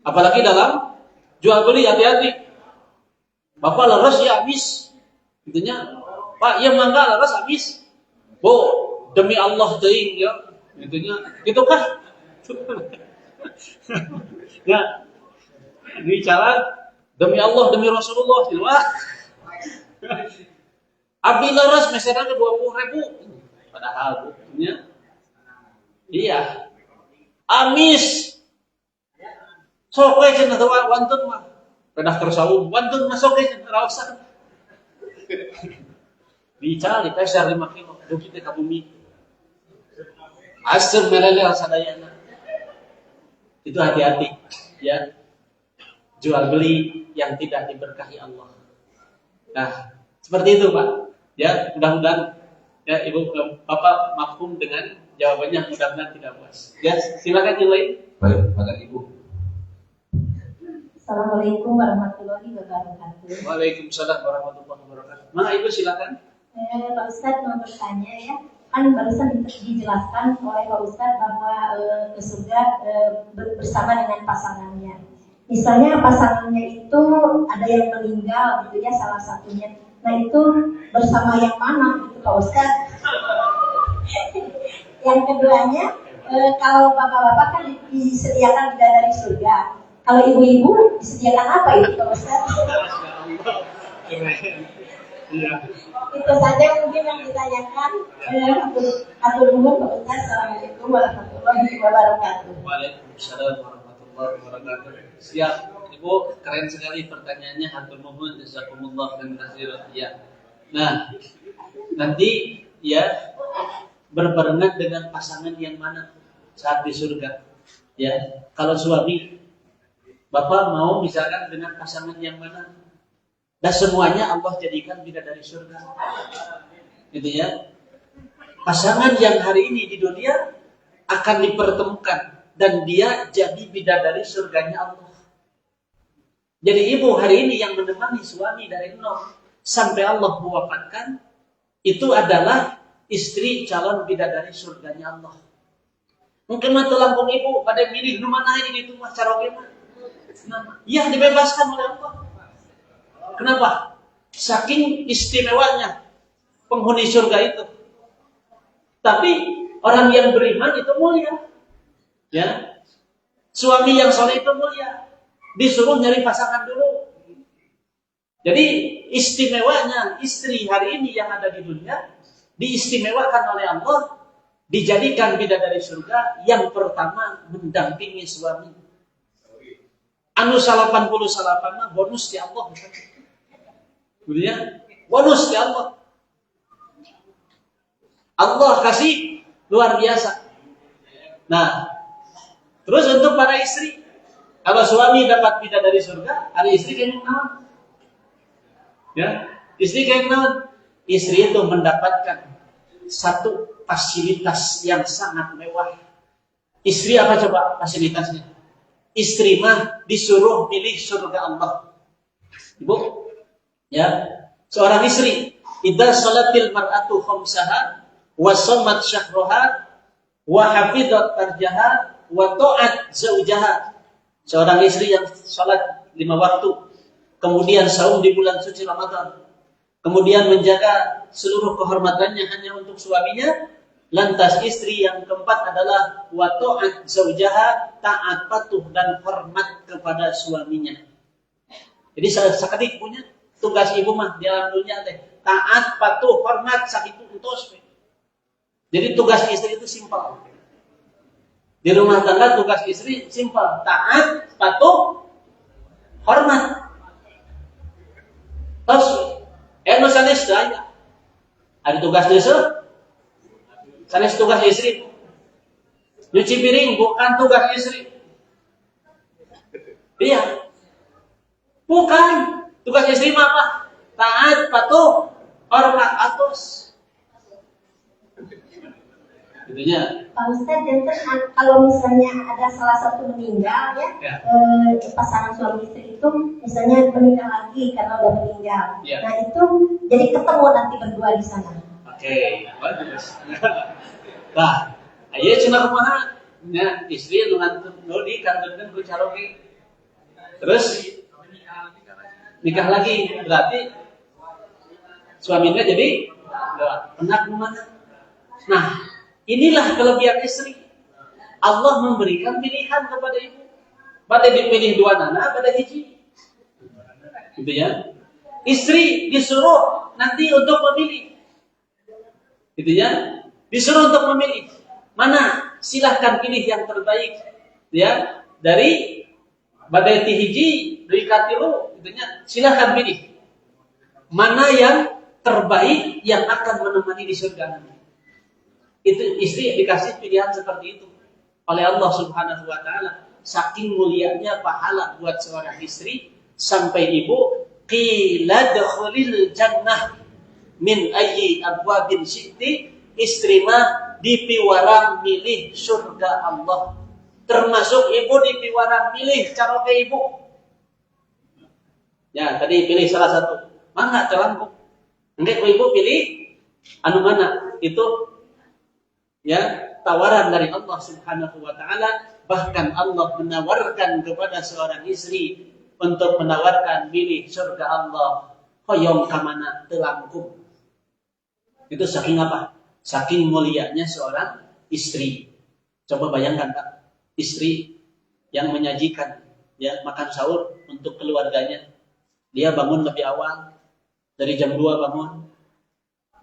Apalagi dalam jual beli, hati-hati. Bapak leres ya habis. Gitunya, Pak, ya mangga leres habis. Bu, demi Allah teuing ya. Gitunya, gitu kan? Ya. Ini cara demi Allah, demi Rasulullah, wah. Abdi leres meseran ke 20.000. Padahal buktinya iya. Amis. Sok we cenah teu wantun mah. Pedah kersaum, wantun mah sok we cenah raosan. Bicara dipeser 5 kilo, aduh kita ka bumi. Asem melele sadayana. Itu hati-hati ya. Jual beli yang tidak diberkahi Allah. Nah, seperti itu Pak. Ya, mudah-mudahan ya Ibu Bapak mafhum dengan jawabannya, mudah-mudahan tidak puas. Ya, silakan yang lain. Baik, silakan Ibu. Assalamualaikum warahmatullahi wabarakatuh. Waalaikumsalam warahmatullahi wabarakatuh. Mana Ibu silakan. Pak Ustadz mau bertanya ya, kan barusan dijelaskan oleh Pak Ustadz bahwa ke surga bersama dengan pasangannya. Misalnya pasangannya itu ada yang meninggal gitu ya salah satunya. Nah itu bersama yang mana gitu Pak Ustadz? Yang keduanya, kalau bapak-bapak kan disediakan bidadari surga. Kalau ibu-ibu disediakan apa itu Pak Ustadz? Iya. Itu saja mungkin yang ditanyakan. Atur nuhun Pak Ustadz. Assalamualaikum warahmatullahi wabarakatuh. Waalaikumsalam warahmatullahi wabarakatuh. Siap, Ibu, keren sekali pertanyaannya. Hatur nuhun, jazakumullah khairan katsiran. Ya. Nah, nanti ya berbarengan dengan pasangan yang mana saat di surga. Ya, kalau suami, Bapak mau misalkan dengan pasangan yang mana? Dan semuanya Allah jadikan bidadari surga. Gitu ya. Pasangan yang hari ini di dunia akan dipertemukan dan dia jadi bidadari surganya Allah. Jadi ibu hari ini yang menemani suami dari nol sampai Allah mewafatkan itu adalah istri calon bidadari surganya Allah. Mungkin mata lampung ibu pada milih nu mana ini itu mah cara gimana? Ya dibebaskan oleh Allah. Kenapa? Saking istimewanya penghuni surga itu. Tapi orang yang beriman itu mulia. Ya. Suami yang soleh itu mulia. Disuruh nyari pasangan dulu. Jadi istimewanya istri hari ini yang ada di dunia diistimewakan oleh Allah, dijadikan bidadari surga yang pertama mendampingi suami. Anu 80 mah bonus di Allah. Kemudian bonus di Allah. Allah kasih luar biasa. Nah, terus untuk para istri, kalau suami dapat bidadari surga, ada istri kayak naon? Ya, istri kayak naon? Istri itu mendapatkan satu fasilitas yang sangat mewah. Istri apa coba fasilitasnya? Istri mah disuruh pilih surga Allah. Ibu, ya, seorang istri, idza salatil mar'atu khamsaha wa shamat syahraha wa hafizat farjaha wa ta'at zaujaha. Seorang istri yang salat 5 waktu, kemudian saum di bulan suci Ramadan, kemudian menjaga seluruh kehormatannya hanya untuk suaminya. Lantas istri yang keempat adalah wa ta'at zaujaha, taat patuh dan hormat kepada suaminya. Jadi sakedik punya tugas ibu mah di alam dunia teh taat, patuh, hormat sakitu entos. Jadi tugas istri itu simpel. Di rumah tangga tugas istri simpel, taat, patuh, hormat. Terus nu sanes daya. Ada tugas desa. Sanes tugas istri. Nyuci piring bukan tugas istri. Iya. Bukan. Tugas istri mah apa? Taat, patuh, hormat, atus. Gitunya. Pak Ustadz, dan kalau misalnya ada salah satu meninggal ya. Pasangan suami istri itu misalnya meninggal lagi karena udah meninggal. Ya. Nah itu jadi ketemu nanti berdua di sana. Oke, bagus. Nah, ayo cenah kumaha? Nya istri nu ngantun nu di kantorkeun ku caloge. Terus nikah lagi, berarti suaminya jadi penak mana? Nah, inilah kelebihan istri. Allah memberikan pilihan kepada ibu. Pada dipilih dua nana, pada hiji. Gitu ya. Istri disuruh nanti untuk memilih. Gitu ya. Disuruh untuk memilih. Mana? Silahkan pilih yang terbaik. Ya, dari badai hiji, dari katilu, gitu ya. Silahkan pilih. Mana yang terbaik yang akan menemani di surga nanti. Itu istri dikasih pilihan seperti itu oleh Allah Subhanahu wa taala. Saking mulianya pahala buat seorang istri sampai ibu qila dukhulil jannah min ayyi abwabin syi'ti, istri mah dipiwarang milih surga Allah. Termasuk ibu dipiwarang milih cara ke ibu. Ya, tadi pilih salah satu. Mana terangkum? Engke ku ibu pilih anu mana? Itu ya, tawaran dari Allah Subhanahu wa taala. Bahkan Allah menawarkan kepada seorang istri untuk menawarkan pilih surga Allah hoyong kamana telangkum. Itu saking apa? Saking mulianya seorang istri. Coba bayangkan Pak, istri yang menyajikan ya makan sahur untuk keluarganya. Dia bangun lebih awal, dari jam 2 bangun.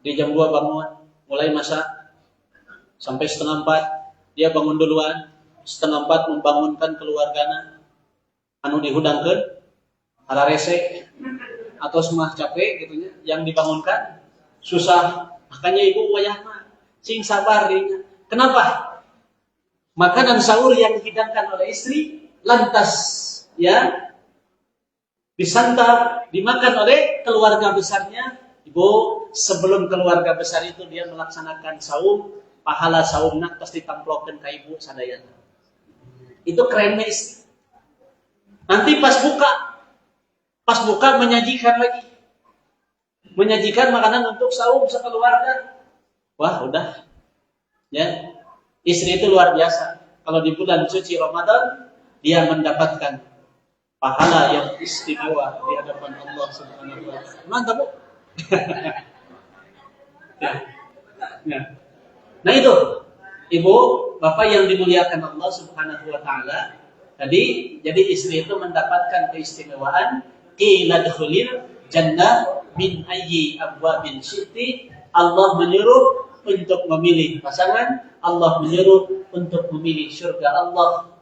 Di jam 2 bangun, mulai masak sampai setengah 4 dia bangun duluan. Setengah 4 membangunkan keluargana anu dihudangkeun hararese atau semah capek gitunya yang dibangunkan susah. Makanya ibu wayah mah sing sabar dirinya. Kenapa? Makanan sahur yang dihidangkan oleh istri lantas ya disantap, dimakan oleh keluarga besarnya. Ibu sebelum keluarga besar itu dia melaksanakan saum, pahala saumna pasti tamplokeun ka ibu sadayana. Itu keren istri. Nanti pas buka menyajikan lagi. Menyajikan makanan untuk saum sekeluarga. Wah, udah. Ya. Istri itu luar biasa. Kalau di bulan suci Ramadan dia mendapatkan pahala yang istimewa di hadapan Allah Subhanahu wa taala. Mantap, Bu. Ya. Ya. Nah itu, Ibu, Bapak yang dimuliakan Allah Subhanahu wa taala. Tadi jadi istri itu mendapatkan keistimewaan qila dukhulil jannah min ayyi abwabin syi'ti. Allah menyuruh untuk memilih pasangan, Allah menyuruh untuk memilih surga Allah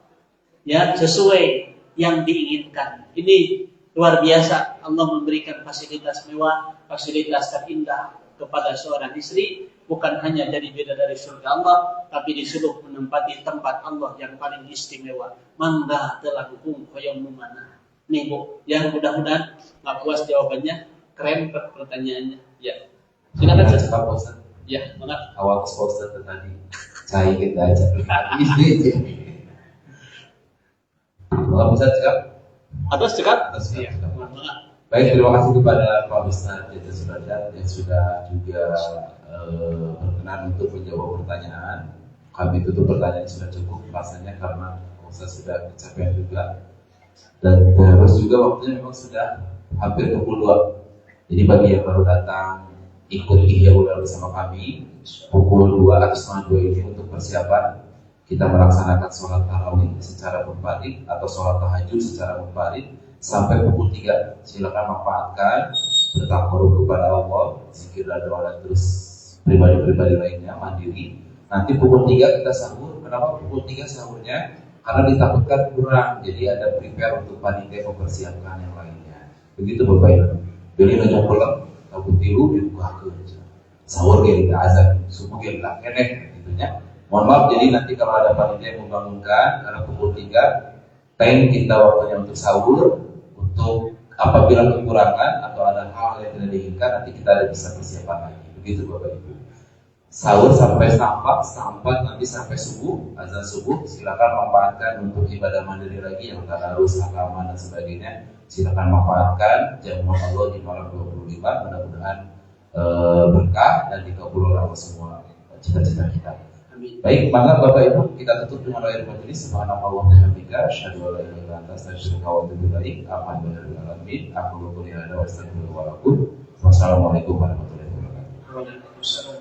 ya sesuai yang diinginkan. Ini luar biasa. Allah memberikan fasilitas mewah, fasilitas terindah kepada seorang istri, bukan hanya jadi bidadari surga Allah, tapi disuruh menempati tempat Allah yang paling istimewa. Mangga telah hukum hoyong mana. Nih Bu, yang mudah-mudahan nggak puas jawabannya, keren pertanyaannya. Ya, silakan Pak Ustaz. Ya, maaf. Awal Ustaz tadi, saya kita aja. Kalau Ustaz cakap, Atas cekap? iya. Baik, terima kasih kepada Pak Ustaz Jeta Sudrajat yang sudah juga berkenan untuk menjawab pertanyaan. Kami tutup pertanyaan sudah cukup rasanya karena Pak Ustaz sudah kecapean juga. Dan terus juga waktunya memang sudah hampir pukul 2. Jadi bagi yang baru datang ikut ihya ulil bersama kami pukul 2 atau setengah 2 ini untuk persiapan kita melaksanakan sholat tarawih secara munfarid atau sholat tahajud secara munfarid sampai pukul 3. Silakan manfaatkan, bertakarub kepada Allah, zikir dan doa terus pribadi-pribadi lainnya mandiri. Nanti pukul 3 kita sahur. Kenapa pukul 3 sahurnya? Karena ditakutkan kurang, jadi ada prepare untuk panitia mempersiapkan yang lainnya. Begitu Bapak Ibu. Jadi nanya pulang, takut tiru dibuka ke sahur dia tidak azan, subuh dia tidak keneh, gitunya. Mohon maaf, jadi nanti kalau ada panitia yang membangunkan karena pukul 3, time kita waktunya untuk sahur. Untuk apabila kekurangan atau ada hal yang tidak diinginkan, nanti kita bisa persiapan lagi. Begitu Bapak Ibu. Sahur sampai sampai nanti sampai subuh, azan subuh. Silakan manfaatkan untuk ibadah mandiri lagi yang tadarus, halaman dan sebagainya. Silakan manfaatkan jamuan Allah di malam 25. Mudah-mudahan berkah dan dikabul oleh Allah semua cita-cita kita. Baik, maka Bapak Ibu kita tutup dengan doa majelis. Subhanallah wa bihamdika, asyhadu an la ilaha illa anta, astaghfiruka wa atubu ilaik. Alhamdulillahirabbil alamin. Aku qouli hadza wa astaghfiruka wa atubu ilaik. Wassalamualaikum warahmatullahi wabarakatuh.